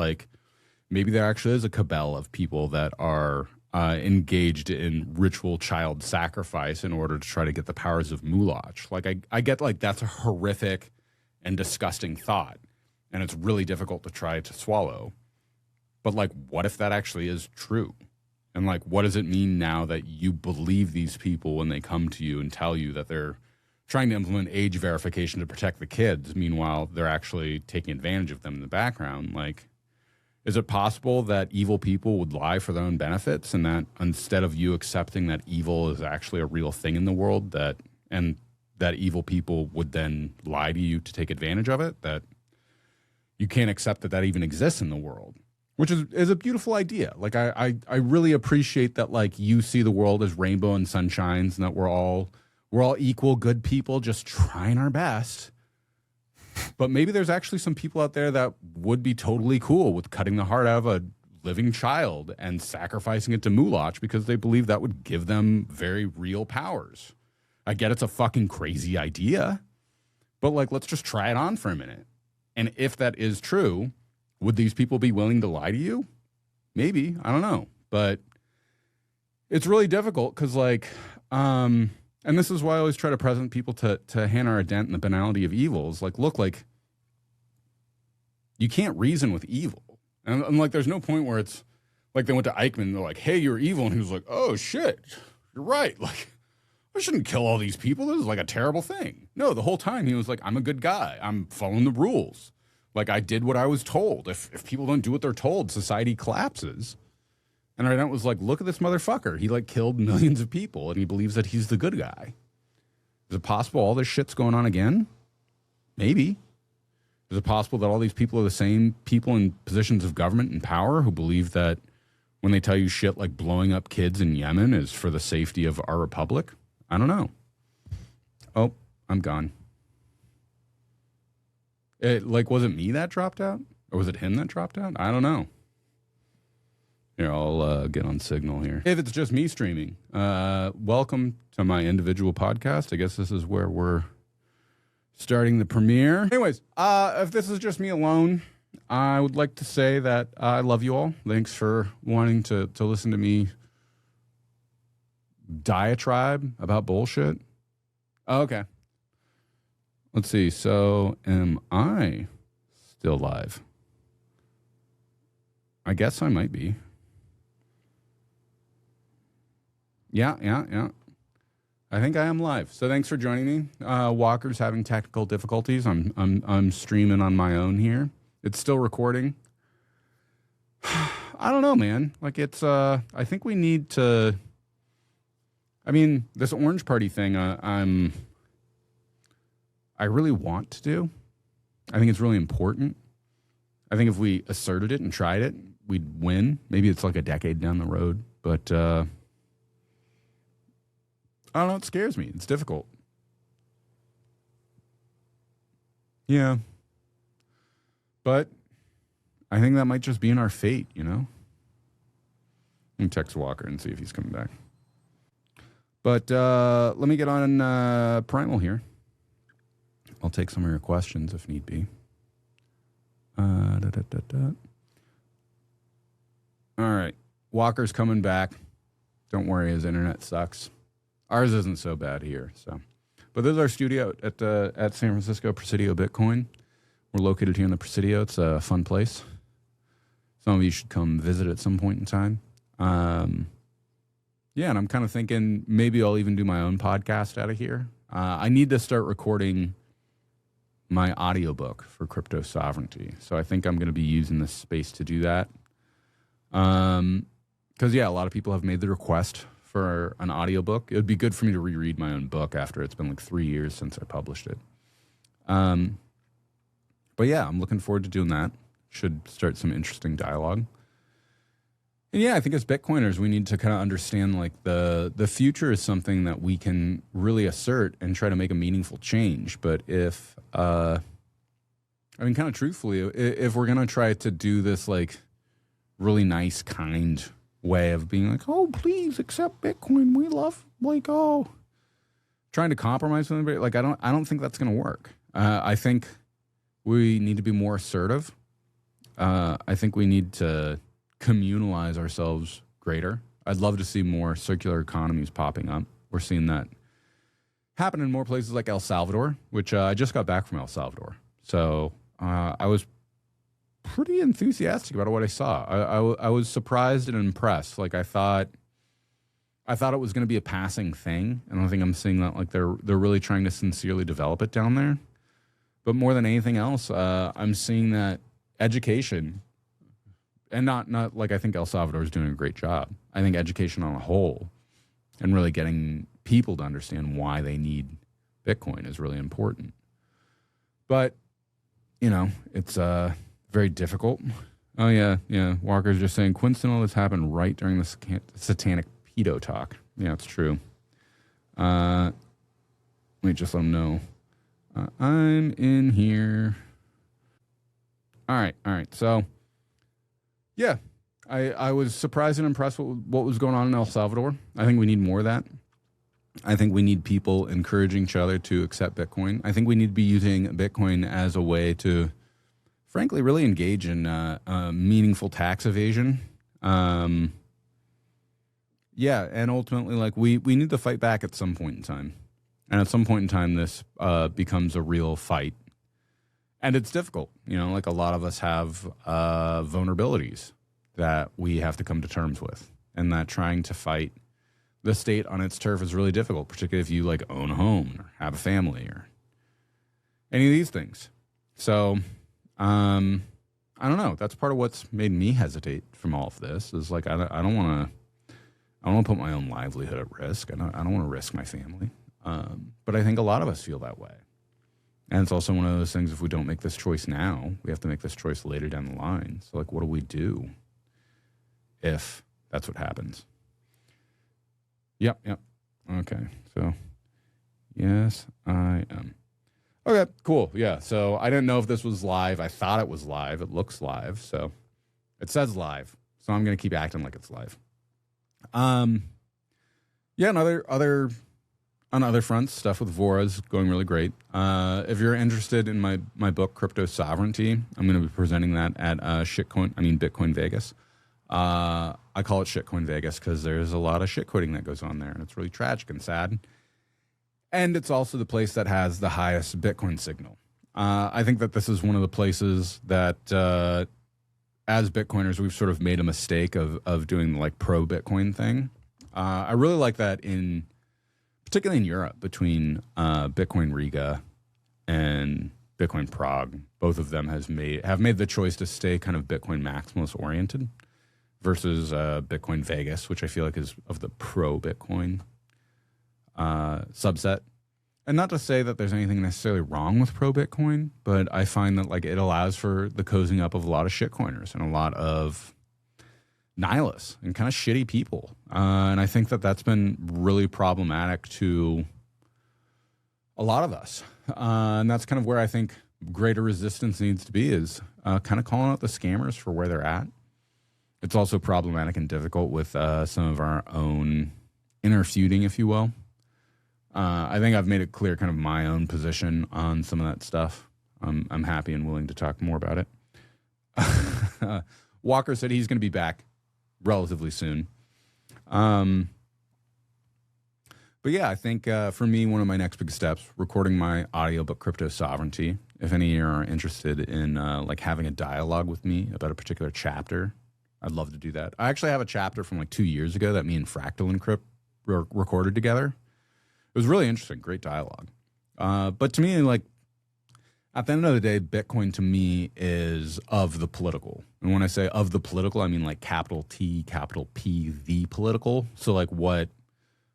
maybe there actually is a cabal of people that are engaged in ritual child sacrifice in order to try to get the powers of Mulach. I get that's a horrific and disgusting thought, and it's really difficult to try to swallow. But what if that actually is true? And what does it mean now that you believe these people when they come to you and tell you that they're trying to implement age verification to protect the kids? Meanwhile, they're actually taking advantage of them in the background. Is it possible that evil people would lie for their own benefits, and that instead of you accepting that evil is actually a real thing in the world, that evil people would then lie to you to take advantage of it, that you can't accept that even exists in the world? Which is a beautiful idea. I really appreciate that you see the world as rainbow and sunshines, and that we're all equal good people just trying our best. But maybe there's actually some people out there that would be totally cool with cutting the heart out of a living child and sacrificing it to Mulach because they believe that would give them very real powers. I get it's a fucking crazy idea, but let's just try it on for a minute. And if that is true, would these people be willing to lie to you? Maybe. I don't know. But it's really difficult because, and this is why I always try to present people to Hannah Arendt and the banality of evils. Look, you can't reason with evil. And there's no point where it's they went to Eichmann and they're like, hey, you're evil. And he was like, oh, shit, you're right. I shouldn't kill all these people. This is a terrible thing. No, the whole time he was like, I'm a good guy. I'm following the rules. I did what I was told. If people don't do what they're told, society collapses. And Arendt was like, look at this motherfucker. He killed millions of people, and he believes that he's the good guy. Is it possible all this shit's going on again? Maybe. Is it possible that all these people are the same people in positions of government and power who believe that when they tell you shit like blowing up kids in Yemen is for the safety of our republic? I don't know. Oh, I'm gone. Was it me that dropped out? Or was it him that dropped out? I don't know. Here, I'll get on Signal here. If it's just me streaming, welcome to my individual podcast. I guess this is where we're starting the premiere. Anyways, if this is just me alone, I would like to say that I love you all. Thanks for wanting to listen to me diatribe about bullshit. Okay. Let's see. So, am I still live? I guess I might be. Yeah. I think I am live. So, thanks for joining me. Walker's having technical difficulties. I'm streaming on my own here. It's still recording. I don't know, man. It's. I think we need to. I mean, this Orange Party thing. I really want to do. I think it's really important. I think if we asserted it and tried it, we'd win. Maybe it's like a decade down the road, but I don't know. It scares me. It's difficult. Yeah. But I think that might just be in our fate, you know? Let me text Walker and see if he's coming back. But let me get on Primal here. I'll take some of your questions if need be. All right. Walker's coming back. Don't worry, his internet sucks. Ours isn't so bad here. But this is our studio at San Francisco Presidio Bitcoin. We're located here in the Presidio. It's a fun place. Some of you should come visit at some point in time. Yeah, and I'm kind of thinking maybe I'll even do my own podcast out of here. I need to start recording my audiobook for crypto sovereignty. So I think I'm going to be using this space to do that. Because, yeah, a lot of people have made the request for an audiobook. It would be good for me to reread my own book after it's been like 3 years since I published it. But, yeah, I'm looking forward to doing that. Should start some interesting dialogue. And yeah, I think as Bitcoiners, we need to kind of understand like the future is something that we can really assert and try to make a meaningful change. But if, I mean, kind of truthfully, if we're going to try to do this like really nice, kind way of being like, oh, please accept Bitcoin. We love like, oh, trying to compromise with anybody. Like, I don't think that's going to work. I think we need to be more assertive. I think we need to communalize ourselves greater. I'd love to see more circular economies popping up. We're seeing that happen in more places like El Salvador, which I just got back from El Salvador. So I was pretty enthusiastic about what I saw. I was surprised and impressed. Like I thought it was going to be a passing thing, and I think I'm seeing that like they're really trying to sincerely develop it down there. But more than anything else, I'm seeing that education, and not like I think El Salvador is doing a great job. I think education on a whole and really getting people to understand why they need Bitcoin is really important. But, you know, it's very difficult. Oh, yeah. Walker's just saying, coincidental, this happened right during the satanic pedo talk. Yeah, it's true. Let me just let them know. I'm in here. All right. So, yeah, I was surprised and impressed with what was going on in El Salvador. I think we need more of that. I think we need people encouraging each other to accept Bitcoin. I think we need to be using Bitcoin as a way to, frankly, really engage in meaningful tax evasion. Yeah, and ultimately, like we need to fight back at some point in time. And at some point in time, this becomes a real fight. And it's difficult. You know, like a lot of us have vulnerabilities that we have to come to terms with. And that trying to fight the state on its turf is really difficult, particularly if you like own a home or have a family or any of these things. So, I don't know. That's part of what's made me hesitate from all of this is like, I don't want to put my own livelihood at risk. I don't want to risk my family. But I think a lot of us feel that way. And it's also one of those things, if we don't make this choice now, we have to make this choice later down the line. So, like, what do we do if that's what happens? Yep. Okay. So, yes, I am. Okay, cool. Yeah. So, I didn't know if this was live. I thought it was live. It looks live. So, it says live. So, I'm going to keep acting like it's live. Yeah, and on other fronts, stuff with Vora is going really great. If you're interested in my book, Crypto Sovereignty, I'm going to be presenting that at Bitcoin Vegas. I call it Shitcoin Vegas because there's a lot of shitcoining that goes on there, and it's really tragic and sad. And it's also the place that has the highest Bitcoin signal. I think that this is one of the places that, as Bitcoiners, we've sort of made a mistake of doing the like pro-Bitcoin thing. I really like that particularly in Europe, between Bitcoin Riga and Bitcoin Prague. Both of them have made the choice to stay kind of Bitcoin maximalist oriented versus Bitcoin Vegas, which I feel like is of the pro-Bitcoin subset. And not to say that there's anything necessarily wrong with pro Bitcoin, but I find that like it allows for the cozying up of a lot of shitcoiners and a lot of nihilists and kind of shitty people. And I think that that's been really problematic to a lot of us. And that's kind of where I think greater resistance needs to be, is kind of calling out the scammers for where they're at. It's also problematic and difficult with some of our own inner feuding, if you will. I think I've made it clear kind of my own position on some of that stuff. I'm happy and willing to talk more about it. Walker said he's going to be back relatively soon. But yeah, I think for me, one of my next big steps, recording my audiobook, Crypto Sovereignty. If any of you are interested in like having a dialogue with me about a particular chapter, I'd love to do that. I actually have a chapter from like 2 years ago that me and Fractal and Crypt recorded together. It was really interesting, great dialogue. But to me, like, at the end of the day, Bitcoin to me is of the political. And when I say of the political, I mean like capital T, capital P, the political. So like what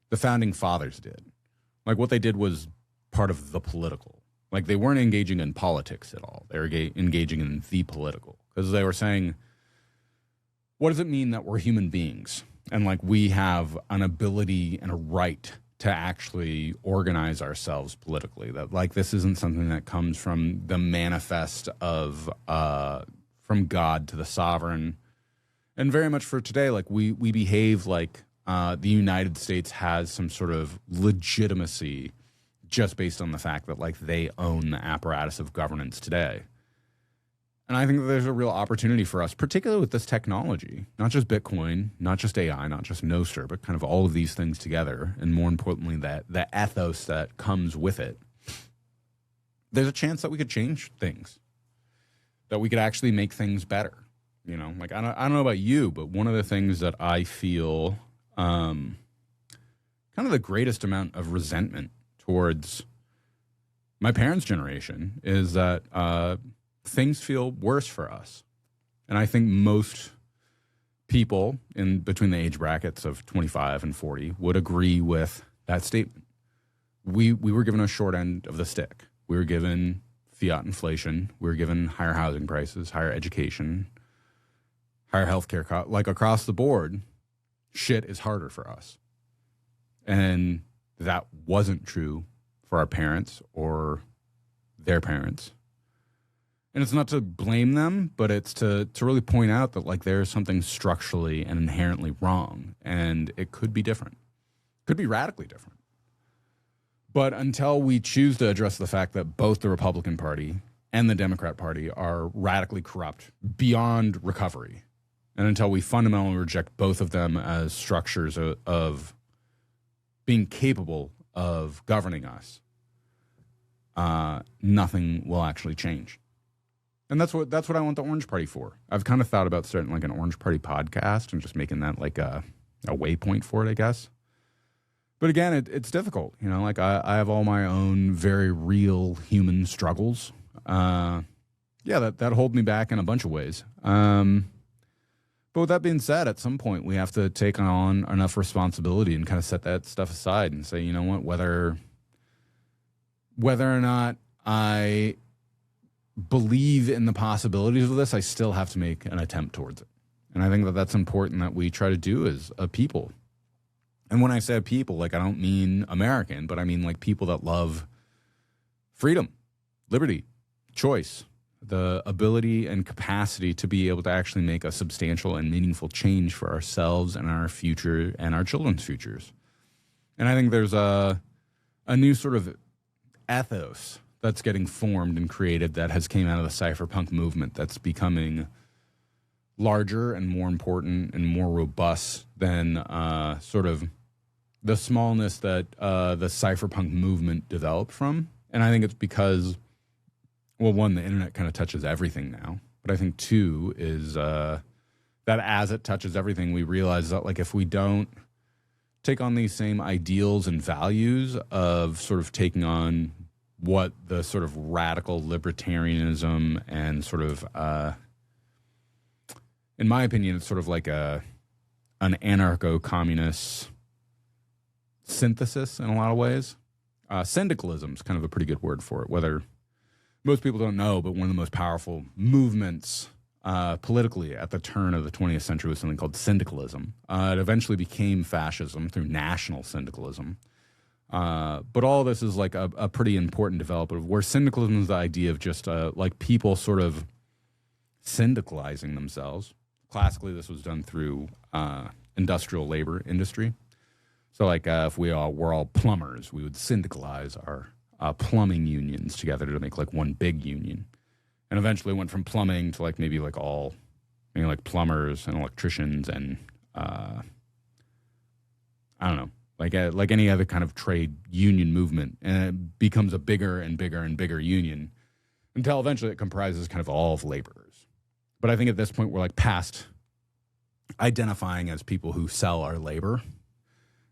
the founding fathers did. Like what they did was part of the political. Like they weren't engaging in politics at all. They were engaging in the political. Because they were saying, what does it mean that we're human beings? And like we have an ability and a right to actually organize ourselves politically. That like this isn't something that comes from the manifest of from God to the sovereign. And very much for today, like we behave like the United States has some sort of legitimacy just based on the fact that like they own the apparatus of governance today. And I think that there's a real opportunity for us, particularly with this technology, not just Bitcoin, not just AI, not just Nostr, but kind of all of these things together. And more importantly, that the ethos that comes with it. There's a chance that we could change things, that we could actually make things better. You know, like I don't know about you, but one of the things that I feel kind of the greatest amount of resentment towards my parents' generation is that things feel worse for us. And I think most people in between the age brackets of 25 and 40 would agree with that statement. We were given a short end of the stick. We were given fiat inflation. We were given higher housing prices, higher education, higher healthcare costs. Like across the board, shit is harder for us. And that wasn't true for our parents or their parents. And it's not to blame them, but it's to really point out that like there's something structurally and inherently wrong, and it could be different. Could be radically different. But until we choose to address the fact that both the Republican Party and the Democrat Party are radically corrupt beyond recovery, and until we fundamentally reject both of them as structures of being capable of governing us, nothing will actually change. And that's what I want the Orange Party for. I've kind of thought about starting like an Orange Party podcast and just making that like a waypoint for it, I guess. But again, it's difficult. You know, like I have all my own very real human struggles. Yeah, that hold me back in a bunch of ways. But with that being said, at some point we have to take on enough responsibility and kind of set that stuff aside and say, you know what, whether or not I believe in the possibilities of this, I still have to make an attempt towards it. And I think that that's important that we try to do as a people. And when I say people, like I don't mean American, but I mean like people that love freedom, liberty, choice, the ability and capacity to be able to actually make a substantial and meaningful change for ourselves and our future and our children's futures. And I think there's a new sort of ethos that's getting formed and created that has came out of the cypherpunk movement that's becoming larger and more important and more robust than sort of the smallness that the cypherpunk movement developed from. And I think it's because, well, one, the internet kind of touches everything now. But I think two is that as it touches everything, we realize that like if we don't take on these same ideals and values of sort of taking on what the sort of radical libertarianism and sort of, in my opinion, it's sort of like an anarcho-communist synthesis in a lot of ways. Syndicalism is kind of a pretty good word for it, whether most people don't know, but one of the most powerful movements politically at the turn of the 20th century was something called syndicalism. It eventually became fascism through national syndicalism. But all this is like a pretty important development where syndicalism is the idea of just like people sort of syndicalizing themselves. Classically, this was done through industrial labor industry. So like if we're all plumbers, we would syndicalize our plumbing unions together to make like one big union. And eventually went from plumbing to like maybe like plumbers and electricians and I don't know, like any other kind of trade union movement, and it becomes a bigger and bigger and bigger union until eventually it comprises kind of all of laborers. But I think at this point we're like past identifying as people who sell our labor,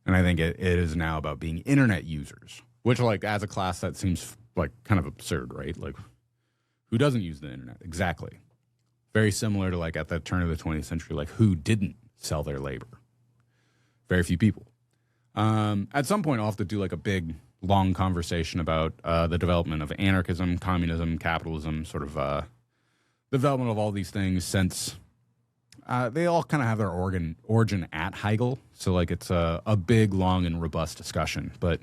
and I think it is now about being internet users, which like as a class that seems like kind of absurd, right? Like who doesn't use the internet? Exactly. Very similar to like at the turn of the 20th century, like who didn't sell their labor? Very few people. At some point, I'll have to do like a big, long conversation about the development of anarchism, communism, capitalism, sort of the development of all these things since they all kind of have their origin at Hegel. So like it's a big, long, and robust discussion, but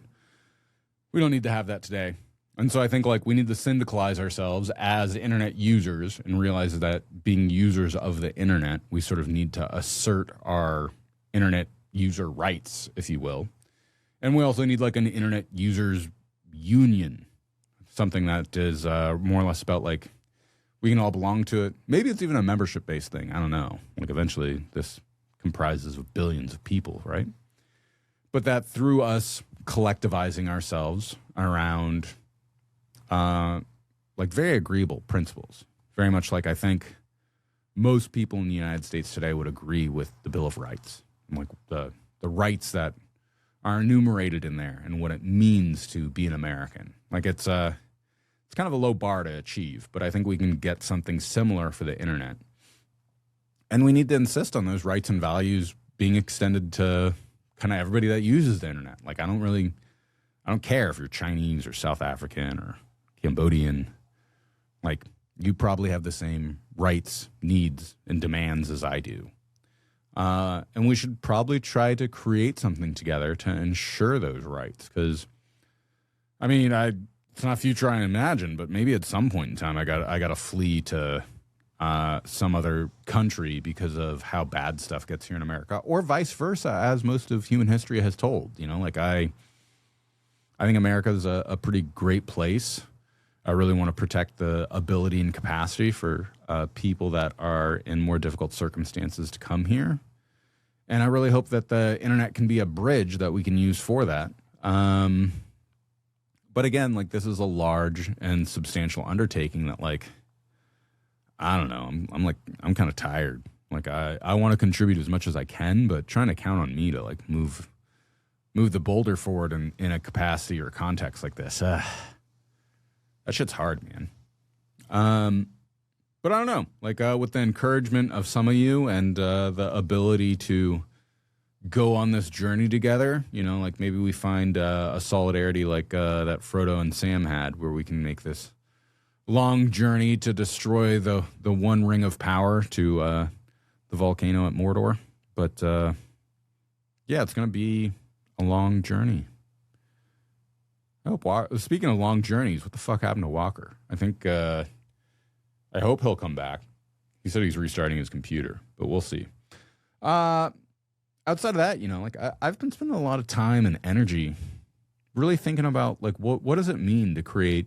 we don't need to have that today. And so I think like we need to syndicalize ourselves as internet users and realize that being users of the internet, we sort of need to assert our internet user rights, if you will. And we also need like an internet users union, something that is more or less about like we can all belong to it. Maybe it's even a membership-based thing. I don't know. Like eventually this comprises of billions of people, right? But that through us collectivizing ourselves around like very agreeable principles, very much like I think most people in the United States today would agree with the Bill of Rights, and like the rights that are enumerated in there and what it means to be an American. Like it's kind of a low bar to achieve, but I think we can get something similar for the internet. And we need to insist on those rights and values being extended to kind of everybody that uses the internet. Like I don't care if you're Chinese or South African or Cambodian. Like you probably have the same rights, needs, and demands as I do. And we should probably try to create something together to ensure those rights. Because, I mean, it's not future I imagine, but maybe at some point in time I got to flee to some other country because of how bad stuff gets here in America, or vice versa, as most of human history has told. You know, like I think America is a pretty great place. I really want to protect the ability and capacity for people that are in more difficult circumstances to come here. And I really hope that the internet can be a bridge that we can use for that. But again, like this is a large and substantial undertaking that like, I don't know, I'm kind of tired. Like I want to contribute as much as I can, but trying to count on me to like move the boulder forward in a capacity or context like this. That shit's hard, man. But I don't know, like with the encouragement of some of you and the ability to go on this journey together, you know, like maybe we find a solidarity like that Frodo and Sam had, where we can make this long journey to destroy the one ring of power to the volcano at Mordor. But yeah, it's going to be a long journey. Speaking of long journeys, what the fuck happened to Walker? I think, I hope he'll come back. He said he's restarting his computer, but we'll see. Outside of that, you know, like I've been spending a lot of time and energy really thinking about like what does it mean to create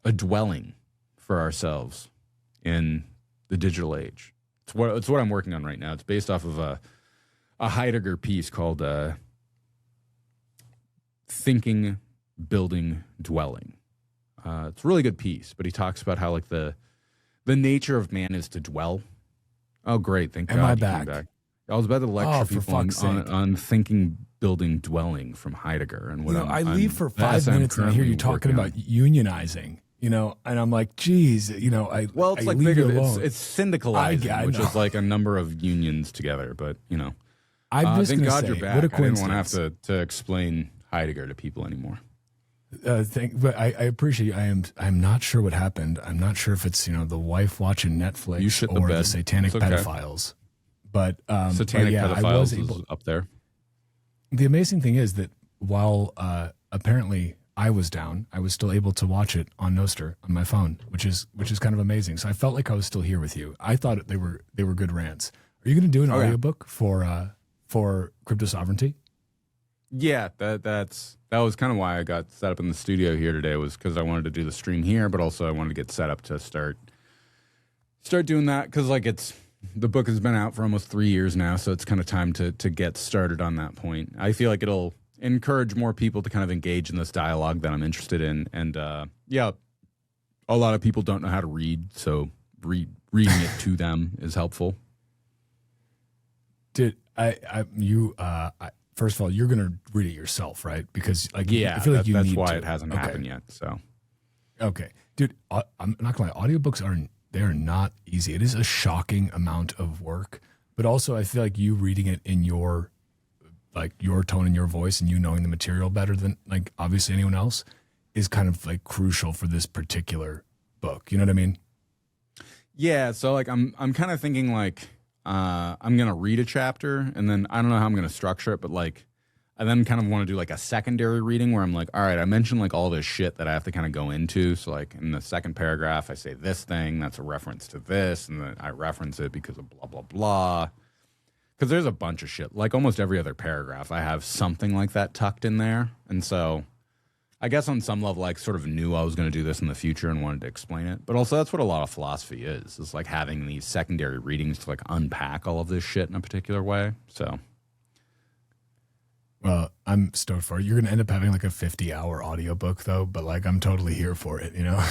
a dwelling for ourselves in the digital age. It's what I'm working on right now. It's based off of a Heidegger piece called Thinking, Building, Dwelling. It's a really good piece, but he talks about how like the nature of man is to dwell. Oh, great. Thank God Am I you back? came back. I was about to lecture for people fuck's sake. on Thinking, Building, Dwelling from Heidegger. And what I leave for 5 I'm minutes and I hear you currently talking working about unionizing, you know, and I'm like, geez, you know, Well, it's I like leave you bigger. alone. It's syndicalizing, I which know. is like a number of unions together. But you know, I'm just thank going to God say, you're back. what a I didn't want coincidence. to have to explain Heidegger to people anymore. But I appreciate. I'm not sure what happened. I'm not sure if it's the wife watching Netflix or the satanic pedophiles. But satanic pedophiles is up there. The amazing thing is that while apparently I was down, I was still able to watch it on Noster on my phone, which is kind of amazing. So I felt like I was still here with you. I thought they were good rants. Are you going to do an audiobook for crypto sovereignty? Yeah, that was kind of why I got set up in the studio here today, was because I wanted to do the stream here, but also I wanted to get set up to start doing that, because like the book has been out for almost 3 years now, so it's kind of time to get started on that point. I feel like it'll encourage more people to kind of engage in this dialogue that I'm interested in, and yeah, a lot of people don't know how to read, so reading it to them is helpful. First of all, you're going to read it yourself, right? Because I feel like that's why it hasn't happened yet. So, okay, dude, I'm not gonna lie. Audiobooks they're not easy. It is a shocking amount of work, but also I feel like you reading it in your tone and your voice, and you knowing the material better than like obviously anyone else, is kind of like crucial for this particular book. You know what I mean? Yeah. So like I'm kind of thinking like. I'm going to read a chapter, and then I don't know how I'm going to structure it, but like I then kind of want to do like a secondary reading where I'm like, all right, I mentioned like all this shit that I have to kind of go into. So like in the second paragraph, I say this thing, that's a reference to this, and then I reference it because of blah, blah, blah. Because there's a bunch of shit. Like almost every other paragraph, I have something like that tucked in there. And so I guess on some level, I sort of knew I was going to do this in the future and wanted to explain it. But also that's what a lot of philosophy is like having these secondary readings to like unpack all of this shit in a particular way. So. Well, I'm stoked for it. You're going to end up having like a 50-hour audiobook though, but like I'm totally here for it, you know?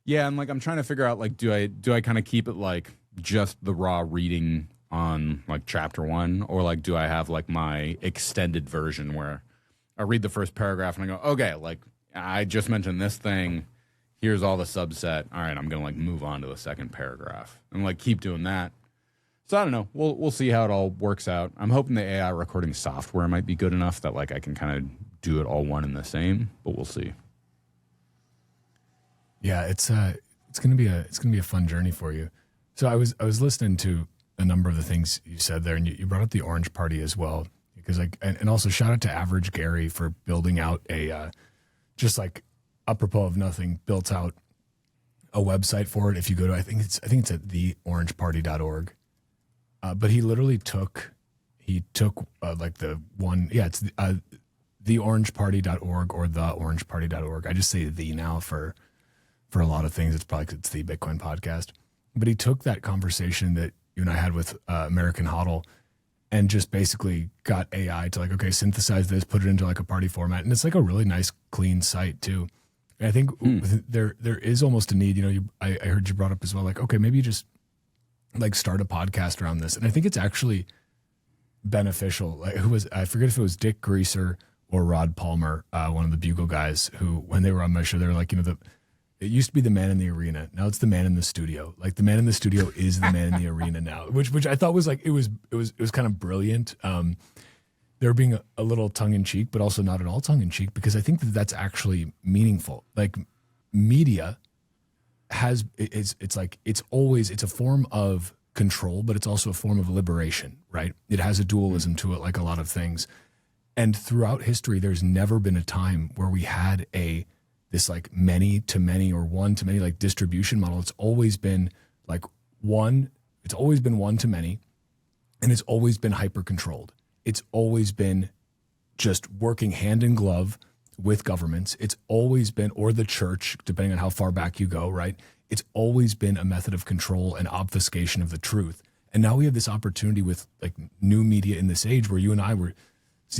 Yeah, and like I'm trying to figure out like do I kind of keep it like just the raw reading on like chapter 1, or like do I have like my extended version where I read the first paragraph and I go, okay, like I just mentioned this thing. Here's all the subset. All right, I'm going to like move on to the second paragraph and like keep doing that. So I don't know. We'll see how it all works out. I'm hoping the AI recording software might be good enough that like I can kind of do it all one and the same, but we'll see. Yeah, it's going to be a fun journey for you. So I was listening to a number of the things you said there, and you brought up the Orange Party as well. Because like, and also shout out to Average Gary for building out a, just like apropos of nothing, built out a website for it. If you go to, I think it's at theorangeparty.org. But he literally took like the one, it's theorangeparty.org or theorangeparty.org. I just say the now for a lot of things. It's probably 'cause it's the Bitcoin podcast. But he took that conversation that you and I had with American Hodl and just basically got AI to like, okay, synthesize this, put it into like a party format. And it's like a really nice, clean site too. And I think there is almost a need, I heard you brought up as well, like, okay, maybe you just like start a podcast around this. And I think it's actually beneficial. Like I forget if it was Dick Greaser or Rod Palmer, one of the Bugle guys, who, when they were on my show, they were like, it used to be the man in the arena. Now it's the man in the studio. Like the man in the studio is the man in the arena now, which I thought was like, it was kind of brilliant. They were being a little tongue in cheek, but also not at all tongue in cheek, because I think that that's actually meaningful. Like media it's a form of control, but it's also a form of liberation, right? It has a dualism to it, like a lot of things. And throughout history, there's never been a time where we had this like many to many or one to many like distribution model. It's always been like one to many, and it's always been hyper controlled. It's always been just working hand in glove with governments. It's always been, or the church, depending on how far back you go, right? It's always been a method of control and obfuscation of the truth. And now we have this opportunity with like new media in this age where you and I were,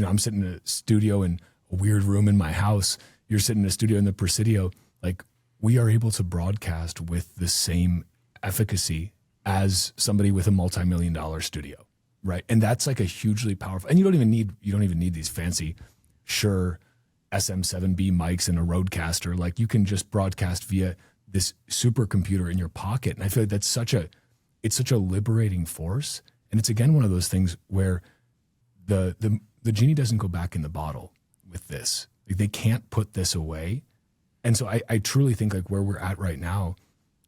I'm sitting in a studio in a weird room in my house. You're sitting in a studio in the Presidio. Like we are able to broadcast with the same efficacy as somebody with a multi-million-dollar studio, right? And that's like a hugely powerful, and you don't even need these fancy Shure SM7B mics and a Rodecaster. Like you can just broadcast via this supercomputer in your pocket. And I feel like it's such a liberating force. And it's again one of those things where the genie doesn't go back in the bottle with this. Like, they can't put this away. And so I truly think like where we're at right now,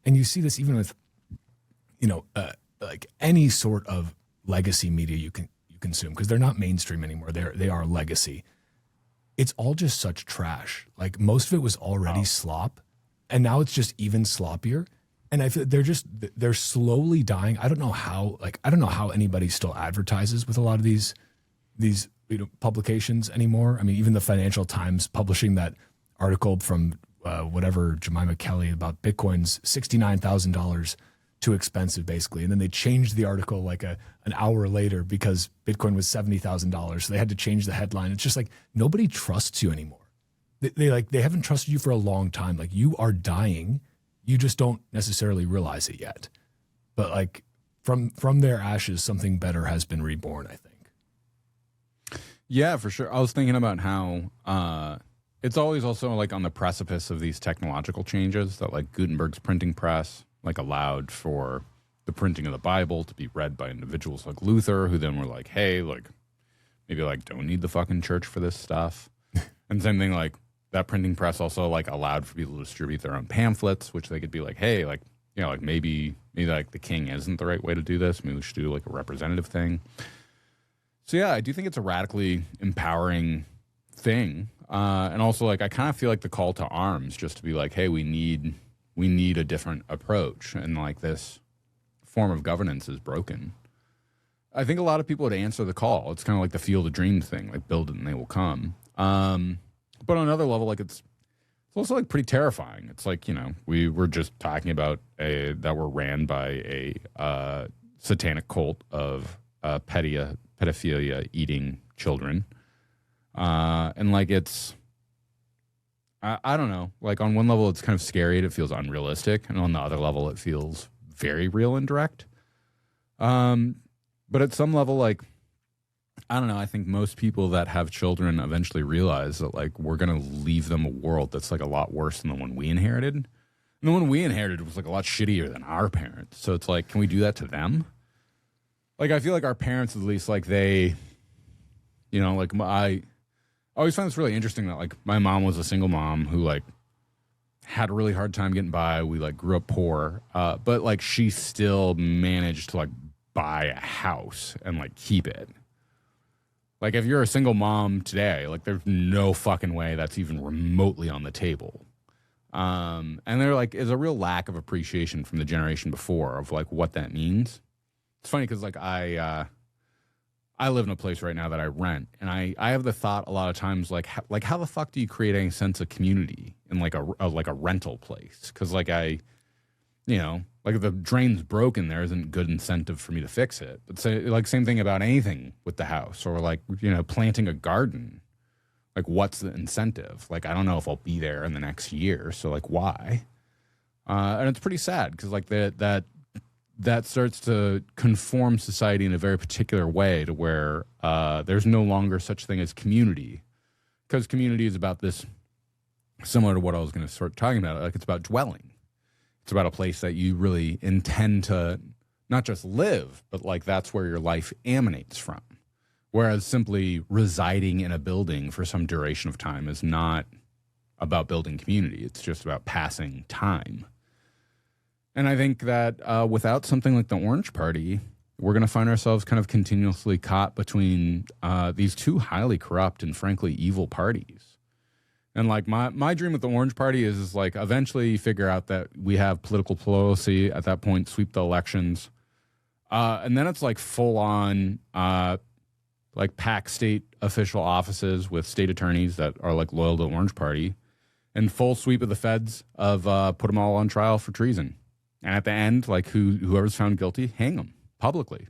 and you see this even with, like any sort of legacy media you consume, because they're not mainstream anymore. They are legacy. It's all just such trash. Like, most of it was already slop, and now it's just even sloppier. And I feel they're slowly dying. I don't know how anybody still advertises with a lot of these publications anymore. I mean, even the Financial Times publishing that article from whatever Jemima Kelly about Bitcoin's $69,000 too expensive, basically. And then they changed the article like an hour later because Bitcoin was $70,000. So they had to change the headline. It's just like, nobody trusts you anymore. They haven't trusted you for a long time. Like, you are dying. You just don't necessarily realize it yet. But like from their ashes, something better has been reborn, I think. Yeah, for sure. I was thinking about how it's always also like on the precipice of these technological changes that like Gutenberg's printing press like allowed for the printing of the Bible to be read by individuals like Luther, who then were like, hey, like maybe like don't need the fucking church for this stuff. And same thing, like that printing press also like allowed for people to distribute their own pamphlets, which they could be like, hey, like, like maybe like the king isn't the right way to do this. Maybe we should do like a representative thing. So yeah, I do think it's a radically empowering thing. And also like, I kind of feel like the call to arms just to be like, hey, we need a different approach. And like this form of governance is broken. I think a lot of people would answer the call. It's kind of like the Field of Dreams thing, like build it and they will come. But on another level, like it's also like pretty terrifying. It's like, we were just talking about that we're ran by a satanic cult of pedophilia eating children. And like I don't know, like on one level it's kind of scary and it feels unrealistic, and on the other level it feels very real and direct. But at some level, like, I don't know, I think most people that have children eventually realize that like we're going to leave them a world that's like a lot worse than the one we inherited. And the one we inherited was like a lot shittier than our parents. So it's like, can we do that to them? Like, I feel like our parents, at least, like they, like I always find this really interesting that like my mom was a single mom who like had a really hard time getting by. We like grew up poor, but like she still managed to like buy a house and like keep it. Like, if you're a single mom today, like there's no fucking way that's even remotely on the table. And there like is a real lack of appreciation from the generation before of like what that means. It's funny because like I live in a place right now that I rent, and I have the thought a lot of times like how the fuck do you create any sense of community in like a rental place? Because like like if the drain's broken, there isn't good incentive for me to fix it. But say like same thing about anything with the house, or like planting a garden. Like, what's the incentive? Like, I don't know if I'll be there in the next year, so like why? And it's pretty sad because like that starts to conform society in a very particular way to where there's no longer such thing as community, because community is about this, similar to what I was going to start talking about. Like, it's about dwelling. It's about a place that you really intend to not just live, but like that's where your life emanates from. Whereas simply residing in a building for some duration of time is not about building community. It's just about passing time. And I think that without something like the Orange Party, we're going to find ourselves kind of continuously caught between these two highly corrupt and frankly evil parties. And like my dream with the Orange Party is like eventually you figure out that we have political plurality at that point, sweep the elections. And then it's like full on like pack state official offices with state attorneys that are like loyal to the Orange Party, and full sweep of the feds of put them all on trial for treason. And at the end, like whoever's found guilty, hang them publicly.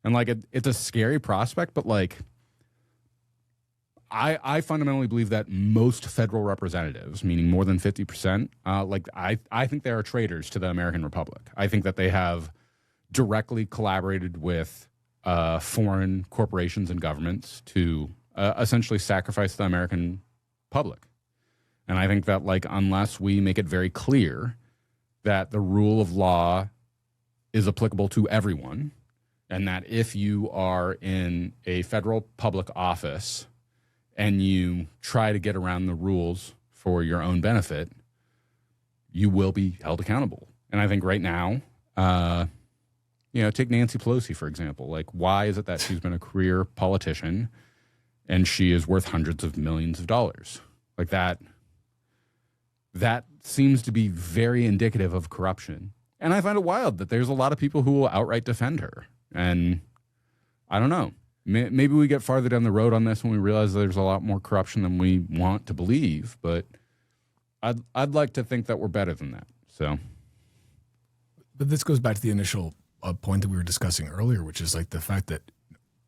And like it's a scary prospect, but like I fundamentally believe that most federal representatives, meaning more than 50%, like I think they are traitors to the American Republic. I think that they have directly collaborated with foreign corporations and governments to essentially sacrifice the American public. And I think that like unless we make it very clear that the rule of law is applicable to everyone, and that if you are in a federal public office and you try to get around the rules for your own benefit, you will be held accountable. And I think right now, take Nancy Pelosi, for example. Like, why is it that she's been a career politician and she is worth hundreds of millions of dollars? Like that seems to be very indicative of corruption. And I find it wild that there's a lot of people who will outright defend her. And I don't know. Maybe we get farther down the road on this when we realize there's a lot more corruption than we want to believe. But I'd like to think that we're better than that. So, but this goes back to the initial point that we were discussing earlier, which is like the fact that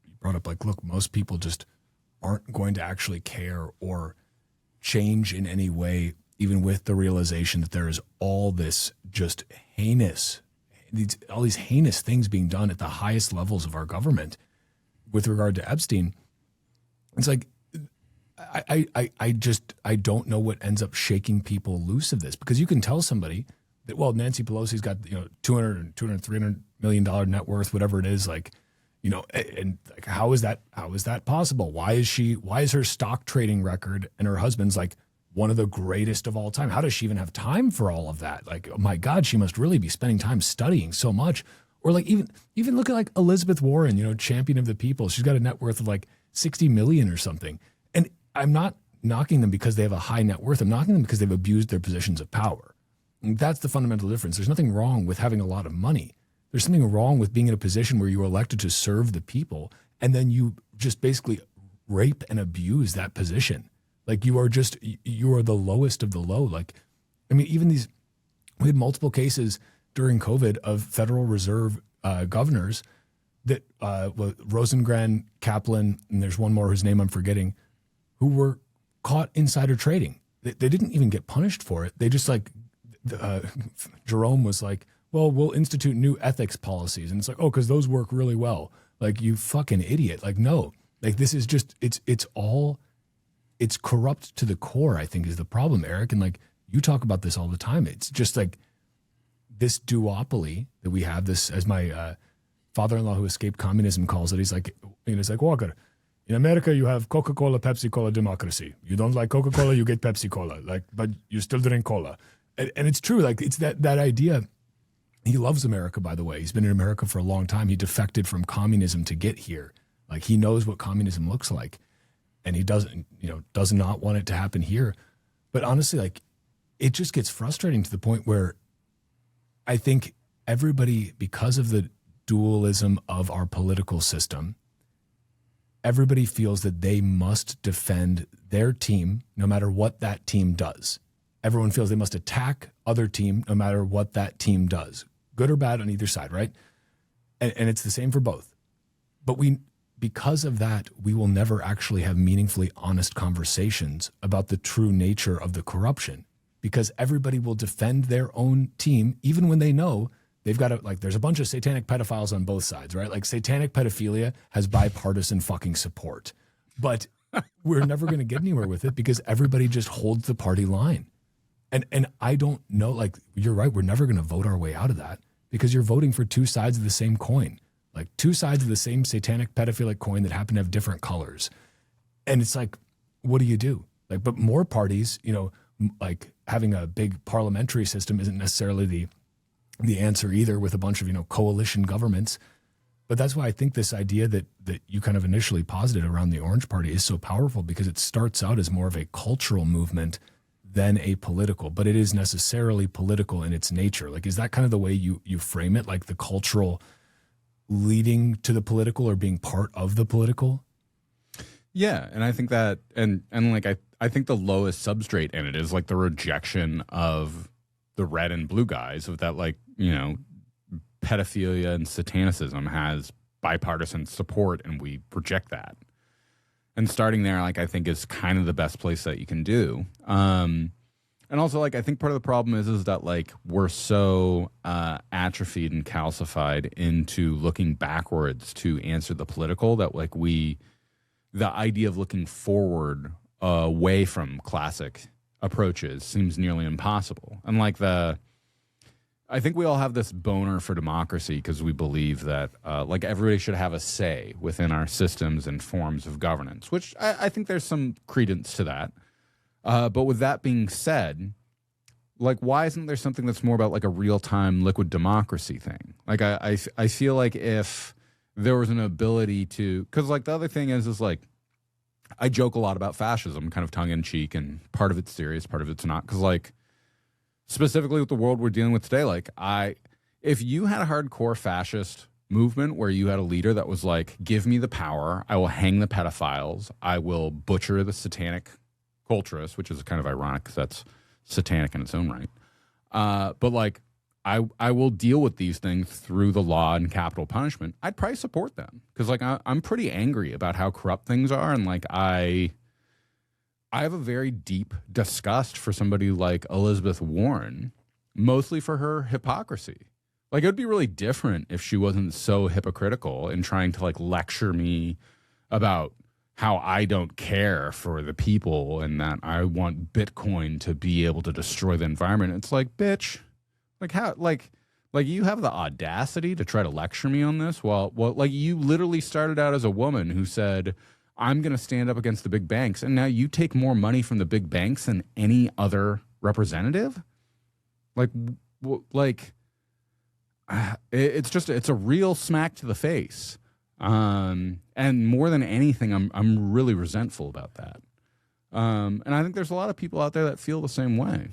you brought up, like, look, most people just aren't going to actually care or change in any way, even with the realization that there is all this just all these heinous things being done at the highest levels of our government with regard to Epstein. It's like, I don't know what ends up shaking people loose of this, because you can tell somebody that, well, Nancy Pelosi's got, $300 million net worth, whatever it is, like, and like, how is that possible? Why is her stock trading record and her husband's like one of the greatest of all time? How does she even have time for all of that? Like, oh my God, she must really be spending time studying so much. Or like even look at like Elizabeth Warren, champion of the people. She's got a net worth of like 60 million or something. And I'm not knocking them because they have a high net worth. I'm knocking them because they've abused their positions of power. And that's the fundamental difference. There's nothing wrong with having a lot of money. There's something wrong with being in a position where you're elected to serve the people, and then you just basically rape and abuse that position. Like, you are the lowest of the low. Like, I mean, we had multiple cases during COVID of Federal Reserve governors that Rosengren, Kaplan, and there's one more whose name I'm forgetting, who were caught insider trading. They didn't even get punished for it. They just Jerome was like, well, we'll institute new ethics policies. And it's like, oh, because those work really well. Like, you fucking idiot. Like, no. Like, this is just, it's corrupt to the core, I think, is the problem, Eric. And like, you talk about this all the time. It's just like this duopoly that we have, this, as my father-in-law who escaped communism calls it. He's like, Walker, in America, you have Coca-Cola, Pepsi-Cola democracy. You don't like Coca-Cola, you get Pepsi-Cola. Like, but you still drink cola. And it's true. Like, it's that idea. He loves America, by the way. He's been in America for a long time. He defected from communism to get here. Like, he knows what communism looks like, and he does not want it to happen here. But honestly, like, it just gets frustrating to the point where I think everybody, because of the dualism of our political system, everybody feels that they must defend their team no matter what that team does. Everyone feels they must attack other team no matter what that team does, good or bad on either side, right? And it's the same for both. But because of that, we will never actually have meaningfully honest conversations about the true nature of the corruption, because everybody will defend their own team, even when they know they've got there's a bunch of satanic pedophiles on both sides, right? Like, satanic pedophilia has bipartisan fucking support, but we're never going to get anywhere with it because everybody just holds the party line. And I don't know, like, you're right, we're never going to vote our way out of that, because you're voting for two sides of the same coin, like two sides of the same satanic pedophilic coin that happen to have different colors. And it's like, what do you do? Like, but more parties, like having a big parliamentary system isn't necessarily the answer either, with a bunch of, coalition governments. But that's why I think this idea that you kind of initially posited around the Orange Party is so powerful, because it starts out as more of a cultural movement than a political, but it is necessarily political in its nature. Like, is that kind of the way you frame it? Like, the cultural leading to the political, or being part of the political? Yeah. And I think that, and like, I think the lowest substrate in it is like the rejection of the red and blue guys, of that, like, pedophilia and satanicism has bipartisan support, and we reject that. And starting there, like, I think is kind of the best place that you can do. And also, like, I think part of the problem is that, like, we're so atrophied and calcified into looking backwards to answer the political, that, like, the idea of looking forward away from classic approaches seems nearly impossible. And like I think we all have this boner for democracy because we believe that like everybody should have a say within our systems and forms of governance, which I think there's some credence to that. But with that being said, like, why isn't there something that's more about like a real-time liquid democracy thing? Like, I feel like if there was an ability to, because like the other thing is like, I joke a lot about fascism, kind of tongue-in-cheek, and part of it's serious, part of it's not. Because like, specifically with the world we're dealing with today, like if you had a hardcore fascist movement where you had a leader that was like, give me the power, I will hang the pedophiles, I will butcher the satanic culturists, which is kind of ironic because that's satanic in its own right. But like, I will deal with these things through the law and capital punishment. I'd probably support them because like I'm pretty angry about how corrupt things are, and like I have a very deep disgust for somebody like Elizabeth Warren, mostly for her hypocrisy. Like, it would be really different if she wasn't so hypocritical in trying to like lecture me about how I don't care for the people and that I want Bitcoin to be able to destroy the environment. It's like, bitch, like how, like you have the audacity to try to lecture me on this? Well, like you literally started out as a woman who said, I'm going to stand up against the big banks. And now you take more money from the big banks than any other representative. It's a real smack to the face. And more than anything, I'm really resentful about that. And I think there's a lot of people out there that feel the same way.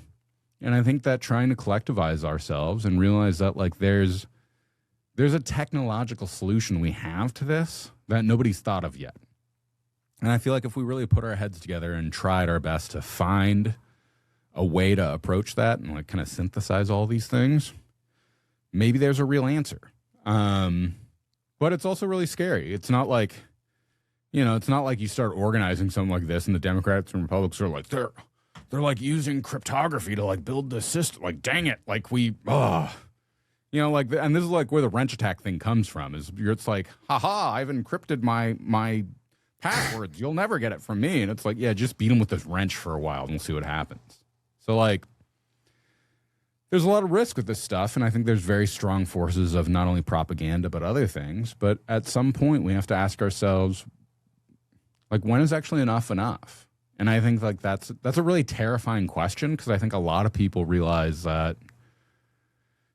And I think that trying to collectivize ourselves and realize that like there's a technological solution we have to this that nobody's thought of yet. And I feel like if we really put our heads together and tried our best to find a way to approach that and like kind of synthesize all these things, maybe there's a real answer. But it's also really scary. It's not like, it's not like you start organizing something like this and the Democrats and Republicans are like, they're like using cryptography to like build the system. Like, dang it. Like and this is like where the wrench attack thing comes from it's like, haha, I've encrypted my passwords. You'll never get it from me. And it's like, yeah, just beat them with this wrench for a while and we'll see what happens. So like, there's a lot of risk with this stuff, and I think there's very strong forces of not only propaganda but other things. But at some point, we have to ask ourselves, like, when is actually enough enough? And I think like that's a really terrifying question because I think a lot of people realize that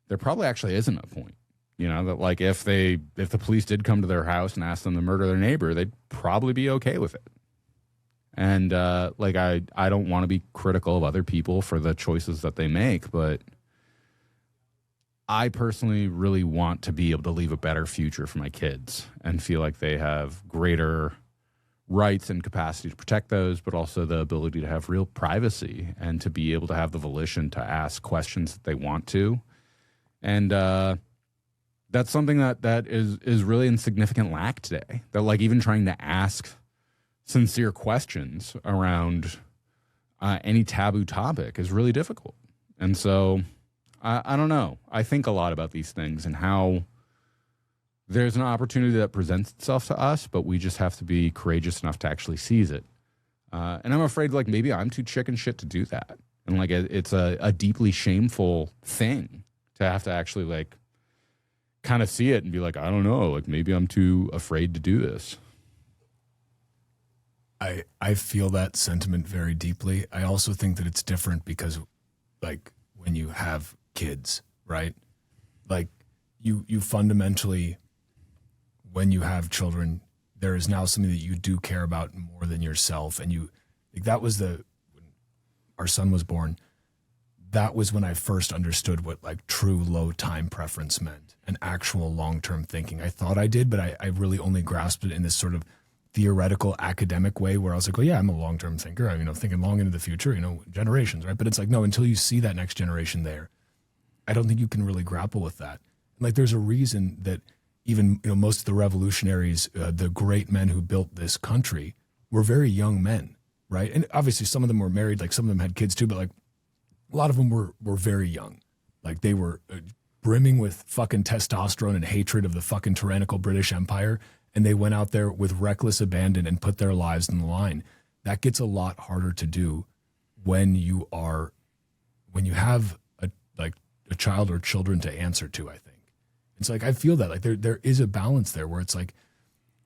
there probably actually isn't a point. That like if the police did come to their house and ask them to murder their neighbor, they'd probably be okay with it. And like I don't want to be critical of other people for the choices that they make, but I personally really want to be able to leave a better future for my kids and feel like they have greater rights and capacity to protect those, but also the ability to have real privacy and to be able to have the volition to ask questions that they want to. And that's something that is really in significant lack today. That like even trying to ask sincere questions around any taboo topic is really difficult. And so I don't know. I think a lot about these things and how there's an opportunity that presents itself to us, but we just have to be courageous enough to actually seize it. And I'm afraid like maybe I'm too chicken shit to do that. And like it's a deeply shameful thing to have to actually like kind of see it and be like, I don't know, like maybe I'm too afraid to do this. I feel that sentiment very deeply. I also think that it's different because like when you have kids, right? Like you fundamentally, when you have children, there is now something that you do care about more than yourself. And like that was when our son was born, that was when I first understood what like true low time preference meant and actual long-term thinking. I thought I did, but I really only grasped it in this sort of theoretical academic way where I was like, oh yeah, I'm a long-term thinker. I'm, thinking long into the future, generations, right? But it's like, no, until you see that next generation there, I don't think you can really grapple with that. Like there's a reason that even, most of the revolutionaries, the great men who built this country were very young men, right? And obviously some of them were married, like some of them had kids too, but like a lot of them were very young. Like they were brimming with fucking testosterone and hatred of the fucking tyrannical British Empire. And they went out there with reckless abandon and put their lives on the line. That gets a lot harder to do when you have a a child or children to answer to, I think. It's like, I feel that like there is a balance there where it's like,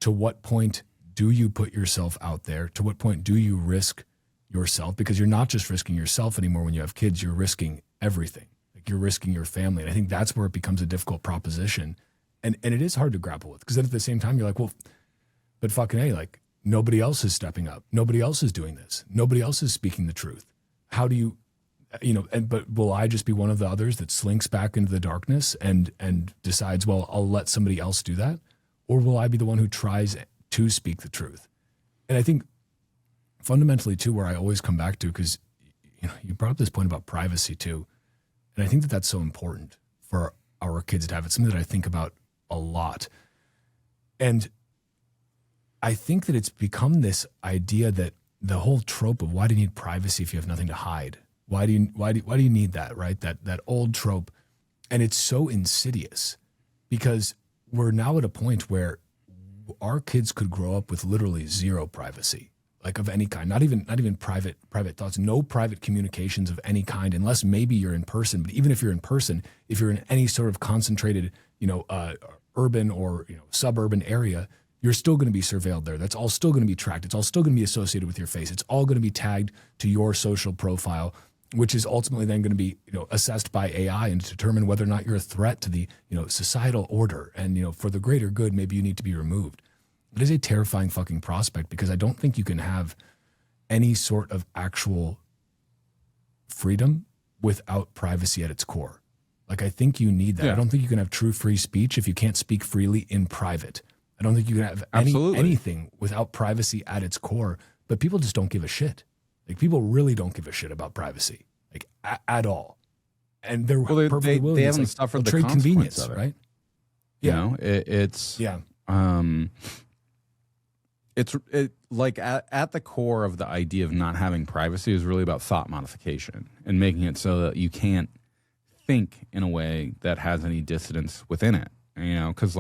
to what point do you put yourself out there? To what point do you risk yourself? Because you're not just risking yourself anymore when you have kids, you're risking everything. Like you're risking your family. And I think that's where it becomes a difficult proposition. And it is hard to grapple with, because then at the same time, you're like, well, but fucking A, like nobody else is stepping up. Nobody else is doing this. Nobody else is speaking the truth. How do you, but will I just be one of the others that slinks back into the darkness and decides, well, I'll let somebody else do that? Or will I be the one who tries to speak the truth? And I think fundamentally too, where I always come back to, because you brought up this point about privacy too. And I think that that's so important for our kids to have. It's something that I think about a lot. And I think that it's become this idea that the whole trope of why do you need privacy if you have nothing to hide? Why do you need that, right? That old trope. And it's so insidious, because we're now at a point where our kids could grow up with literally zero privacy, like of any kind, not even private thoughts, no private communications of any kind, unless maybe you're in person. But even if you're in person, if you're in any sort of concentrated, urban or suburban area, you're still going to be surveilled there. That's all still going to be tracked. It's all still going to be associated with your face. It's all going to be tagged to your social profile, which is ultimately then going to be, assessed by AI and determine whether or not you're a threat to the, societal order. And, for the greater good, maybe you need to be removed. It is a terrifying fucking prospect, because I don't think you can have any sort of actual freedom without privacy at its core. Like, I think you need that. Yeah. I don't think you can have true free speech if you can't speak freely in private. I don't think you can have anything without privacy at its core. But people just don't give a shit. Like, people really don't give a shit about privacy, like at all. And they're perfectly willing. They haven't suffered the trade convenience of it, right? Yeah. It's like at the core of the idea of not having privacy is really about thought modification and making it so that you can't think in a way that has any dissidence within it. Because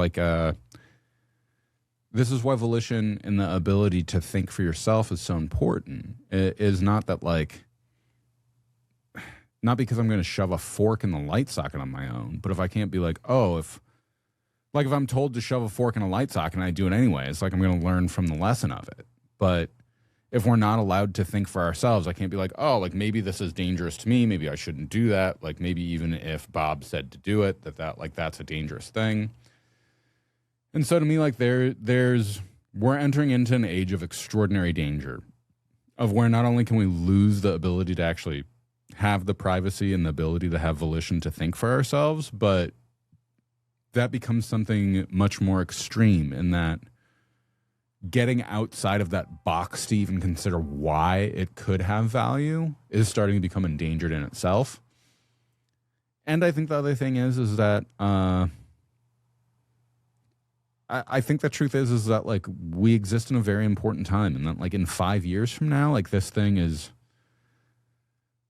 this is why volition and the ability to think for yourself is so important. It is not that not because I'm going to shove a fork in the light socket on my own, but if I can't be like, oh, if I'm told to shove a fork in a light socket and I do it anyway, it's like I'm going to learn from the lesson of it. But if we're not allowed to think for ourselves, I can't be like, oh, maybe this is dangerous to me. Maybe I shouldn't do that. Like, maybe even if Bob said to do it, that's a dangerous thing. And so to me, we're entering into an age of extraordinary danger, of where not only can we lose the ability to actually have the privacy and the ability to have volition to think for ourselves, but that becomes something much more extreme, in that getting outside of that box to even consider why it could have value is starting to become endangered in itself. And I think the other thing is that I think the truth is that we exist in a very important time, and that in 5 years from now, this thing is,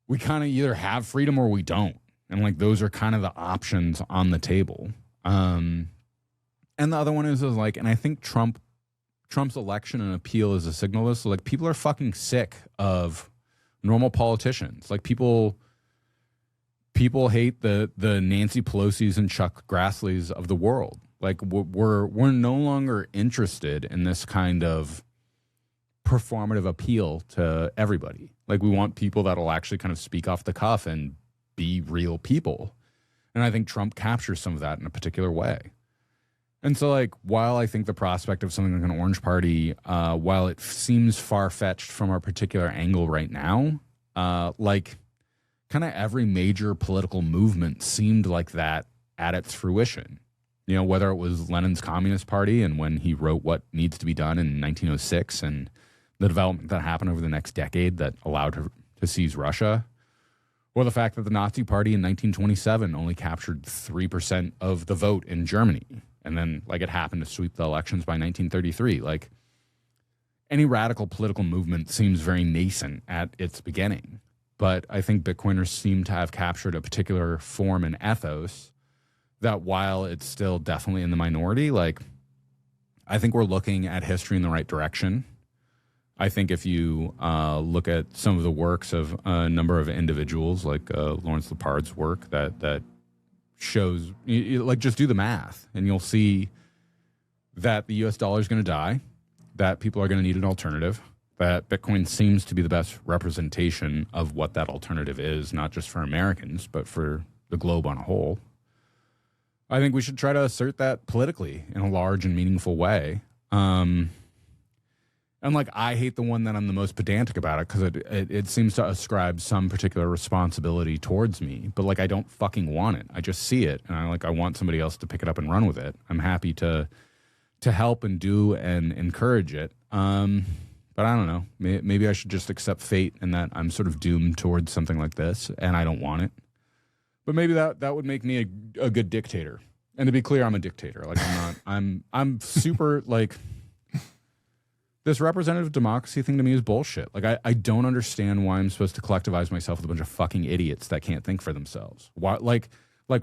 we kind of either have freedom or we don't. And those are kind of the options on the table. And the other one is and I think Trump's election and appeal is a signal of this. People are fucking sick of normal politicians. People hate the Nancy Pelosi's and Chuck Grassley's of the world. We're no longer interested in this kind of performative appeal to everybody. We want people that'll actually kind of speak off the cuff and be real people. And I think Trump captures some of that in a particular way. And so, while I think the prospect of something like an Orange Party, while it seems far-fetched from our particular angle right now, kind of every major political movement seemed like that at its fruition. Whether it was Lenin's Communist Party and when he wrote What Needs to Be Done in 1906 and the development that happened over the next decade that allowed her to seize Russia, or the fact that the Nazi Party in 1927 only captured 3% of the vote in Germany, and then it happened to sweep the elections by 1933. Any radical political movement seems very nascent at its beginning, but I think Bitcoiners seem to have captured a particular form and ethos that, while it's still definitely in the minority, I think we're looking at history in the right direction. I think if you look at some of the works of a number of individuals, like Lawrence Lepard's work, that shows, like, just do the math and you'll see that the US dollar is going to die, that people are going to need an alternative, that Bitcoin seems to be the best representation of what that alternative is, not just for Americans, but for the globe on a whole. I think we should try to assert that politically in a large and meaningful way. And like, I hate the one that I'm the most pedantic about it because it seems to ascribe some particular responsibility towards me, but like, I don't fucking want it. I just see it and I want somebody else to pick it up and run with it. I'm happy to help and do and encourage it. But I don't know, maybe I should just accept fate and that I'm sort of doomed towards something like this and I don't want it. But maybe that would make me a good dictator. And to be clear, I'm a dictator. Like, I'm super like, this representative democracy thing to me is bullshit. Like, I don't understand why I'm supposed to collectivize myself with a bunch of fucking idiots that can't think for themselves. Why, like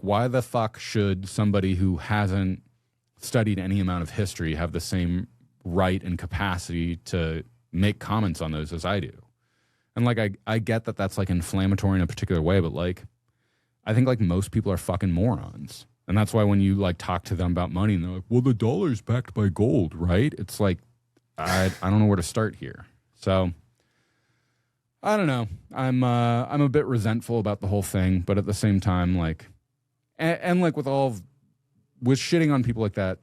why the fuck should somebody who hasn't studied any amount of history have the same right and capacity to make comments on those as I do? And like, I get that that's like inflammatory in a particular way, but like, I think like most people are fucking morons. And that's why when you like talk to them about money and they're like, well, the dollar's backed by gold, right? It's like, I don't know where to start here. So I don't know. I'm a bit resentful about the whole thing, but at the same time, like, and like with shitting on people like that,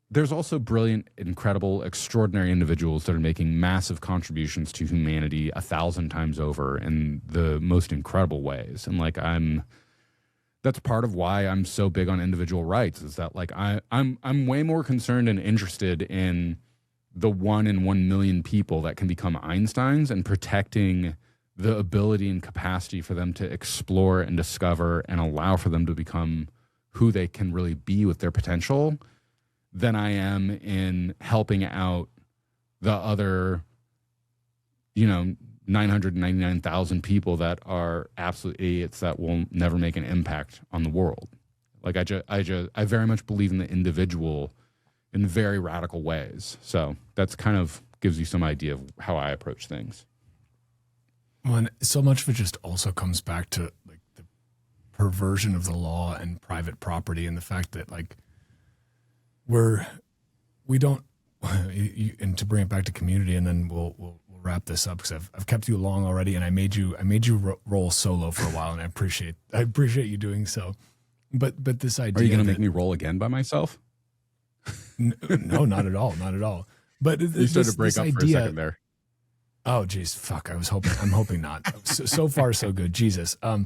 there's also brilliant, incredible, extraordinary individuals that are making massive contributions to humanity 1,000 times over in the most incredible ways. And like, that's part of why I'm so big on individual rights, is that like, I'm way more concerned and interested in the 1 in 1 million people that can become Einsteins and protecting the ability and capacity for them to explore and discover and allow for them to become who they can really be with their potential than I am in helping out the other, 999,000 people that are absolute idiots that will never make an impact on the world. Like, I very much believe in the individual in very radical ways. So that's kind of gives you some idea of how I approach things. Well, and so much of it just also comes back to like the perversion of the law and private property, and the fact that like we don't, and to bring it back to community, and then we'll wrap this up because I've kept you long already, and I made you roll solo for a while, and I appreciate you doing so. But this idea, are you going to make me roll again by myself? No, not at all. Not at all. But you started to break up for a second there. Oh, geez, fuck. I'm hoping not. So far, so good. Jesus. But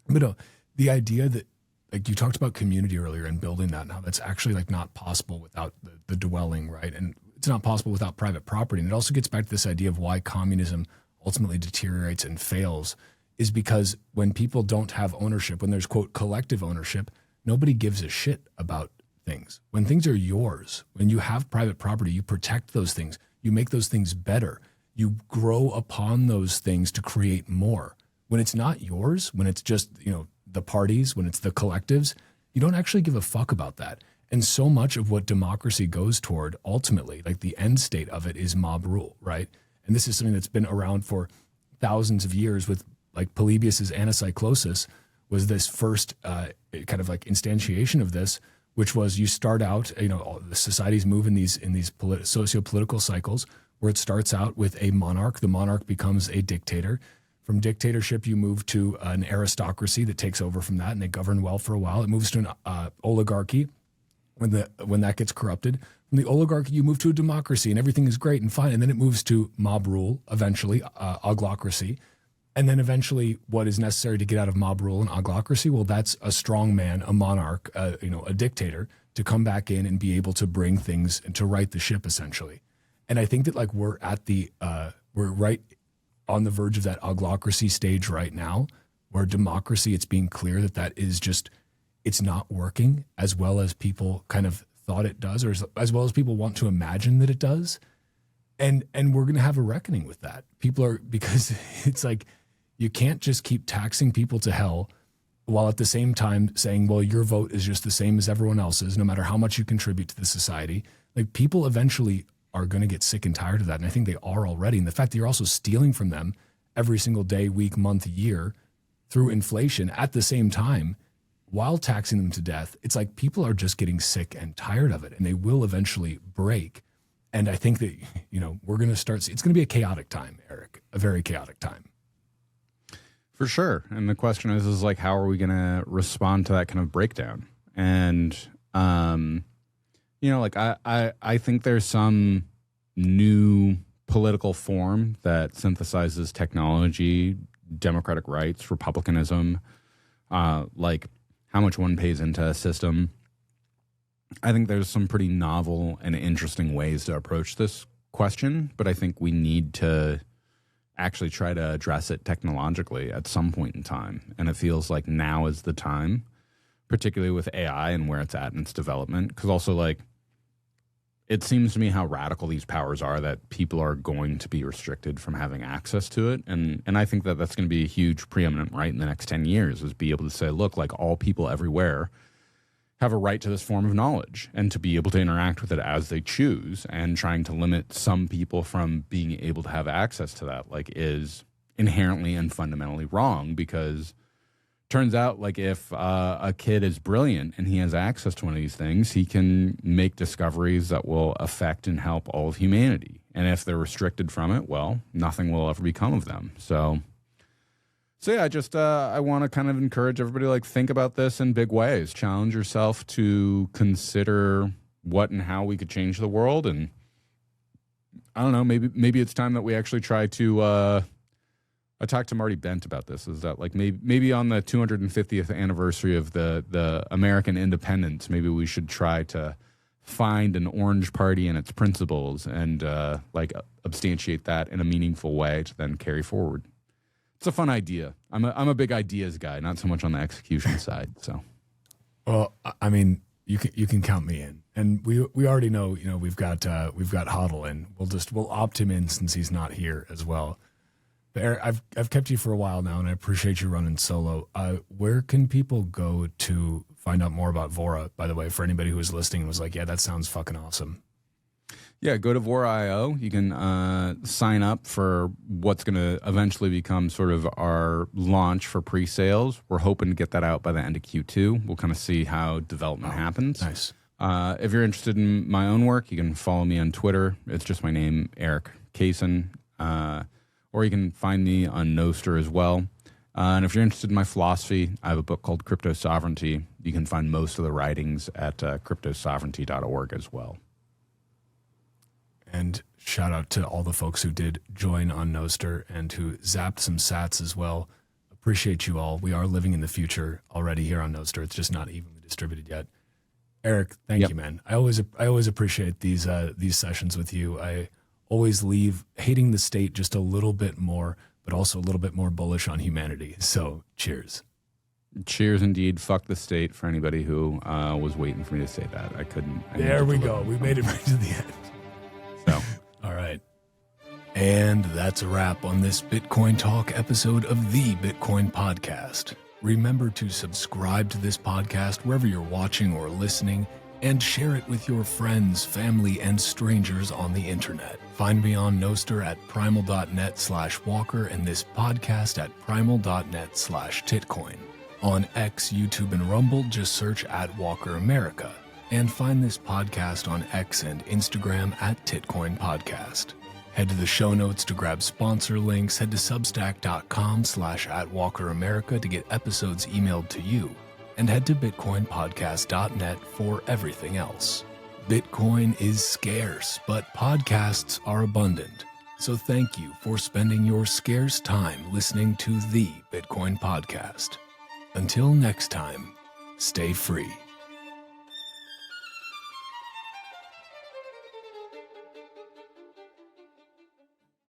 no, the idea that, like, you talked about community earlier and building that, and how that's actually like not possible without the dwelling, right? And it's not possible without private property. And it also gets back to this idea of why communism ultimately deteriorates and fails, is because when people don't have ownership, when there's, quote, collective ownership, nobody gives a shit about things. When things are yours, when you have private property, you protect those things, you make those things better, you grow upon those things to create more. When it's not yours, when it's just, the parties, when it's the collectives, you don't actually give a fuck about that. And so much of what democracy goes toward, ultimately, like the end state of it, is mob rule, right? And this is something that's been around for thousands of years, with like Polybius's anacyclosis was this first kind of like instantiation of this, which was you start out, the societies move in these socio-political cycles where it starts out with a monarch. The monarch becomes a dictator. From dictatorship, you move to an aristocracy that takes over from that, and they govern well for a while. It moves to an oligarchy when that gets corrupted. From the oligarchy, you move to a democracy, and everything is great and fine. And then it moves to mob rule, eventually, oglocracy. And then eventually, what is necessary to get out of mob rule and oglocracy? Well, that's a strong man, a monarch, a dictator, to come back in and be able to bring things and to right the ship, essentially. And I think that like we're right on the verge of that oglocracy stage right now, where democracy, it's being clear that is just, it's not working as well as people kind of thought it does, or as well as people want to imagine that it does. And we're going to have a reckoning with that. Because it's like, you can't just keep taxing people to hell while at the same time saying, well, your vote is just the same as everyone else's, no matter how much you contribute to the society. Like, people eventually are going to get sick and tired of that. And I think they are already. And the fact that you're also stealing from them every single day, week, month, year through inflation at the same time, while taxing them to death, it's like people are just getting sick and tired of it, and they will eventually break. And I think that, we're going to start, it's going to be a chaotic time, Eric, a very chaotic time. For sure. And the question is like, how are we going to respond to that kind of breakdown? And, like I think there's some new political form that synthesizes technology, democratic rights, republicanism, like how much one pays into a system. I think there's some pretty novel and interesting ways to approach this question, but I think we need to actually try to address it technologically at some point in time. And it feels like now is the time, particularly with AI and where it's at in its development. Because also, like, it seems to me how radical these powers are that people are going to be restricted from having access to it. And I think that that's going to be a huge preeminent right in the next 10 years, is be able to say, look, like, all people everywhere have a right to this form of knowledge and to be able to interact with it as they choose. And trying to limit some people from being able to have access to that, like, is inherently and fundamentally wrong, because turns out, like, if a kid is brilliant and he has access to one of these things, he can make discoveries that will affect and help all of humanity. And if they're restricted from it, well, nothing will ever become of them. So yeah, I want to kind of encourage everybody to, like, think about this in big ways. Challenge yourself to consider what and how we could change the world. And I don't know, maybe it's time that we actually try to, I talked to Marty Bent about this, is that, like, maybe on the 250th anniversary of the American independence, maybe we should try to find an Orange Party and its principles and like substantiate that in a meaningful way to then carry forward. It's a fun idea. I'm a big ideas guy, not so much on the execution side. So, well, I mean, you can count me in, and we already know, we've got Huddle, and we'll opt him in since he's not here as well. But Eric, I've kept you for a while now, and I appreciate you running solo. Where can people go to find out more about Vora? By the way, for anybody who was listening and was like, yeah, that sounds fucking awesome. Yeah, go to Vora.io. You can sign up for what's going to eventually become sort of our launch for pre-sales. We're hoping to get that out by the end of Q2. We'll kind of see how development happens. Nice. If you're interested in my own work, you can follow me on Twitter. It's just my name, Erik Cason. Or you can find me on Nostr as well. And if you're interested in my philosophy, I have a book called Crypto Sovereignty. You can find most of the writings at cryptosovereignty.org as well. And shout out to all the folks who did join on Nostr and who zapped some sats as well. Appreciate you all. We are living in the future already here on Nostr. It's just not evenly distributed yet. Eric, thank you, man. I always appreciate these sessions with you. I always leave hating the state just a little bit more, but also a little bit more bullish on humanity. So cheers. Cheers indeed. Fuck the state, for anybody who was waiting for me to say that. I couldn't. There we go. We made it right to the end. So, all right. And that's a wrap on this Bitcoin Talk episode of the Bitcoin Podcast. Remember to subscribe to this podcast wherever you're watching or listening, and share it with your friends, family, and strangers on the internet. Find me on Nostr at primal.net/Walker and this podcast at primal.net/Titcoin. On X, YouTube, and Rumble, just search at Walker America. And find this podcast on X and Instagram at Titcoin Podcast. Head to the show notes to grab sponsor links. Head to substack.com/@WalkerAmerica to get episodes emailed to you. And head to bitcoinpodcast.net for everything else. Bitcoin is scarce, but podcasts are abundant. So thank you for spending your scarce time listening to the Bitcoin Podcast. Until next time, stay free.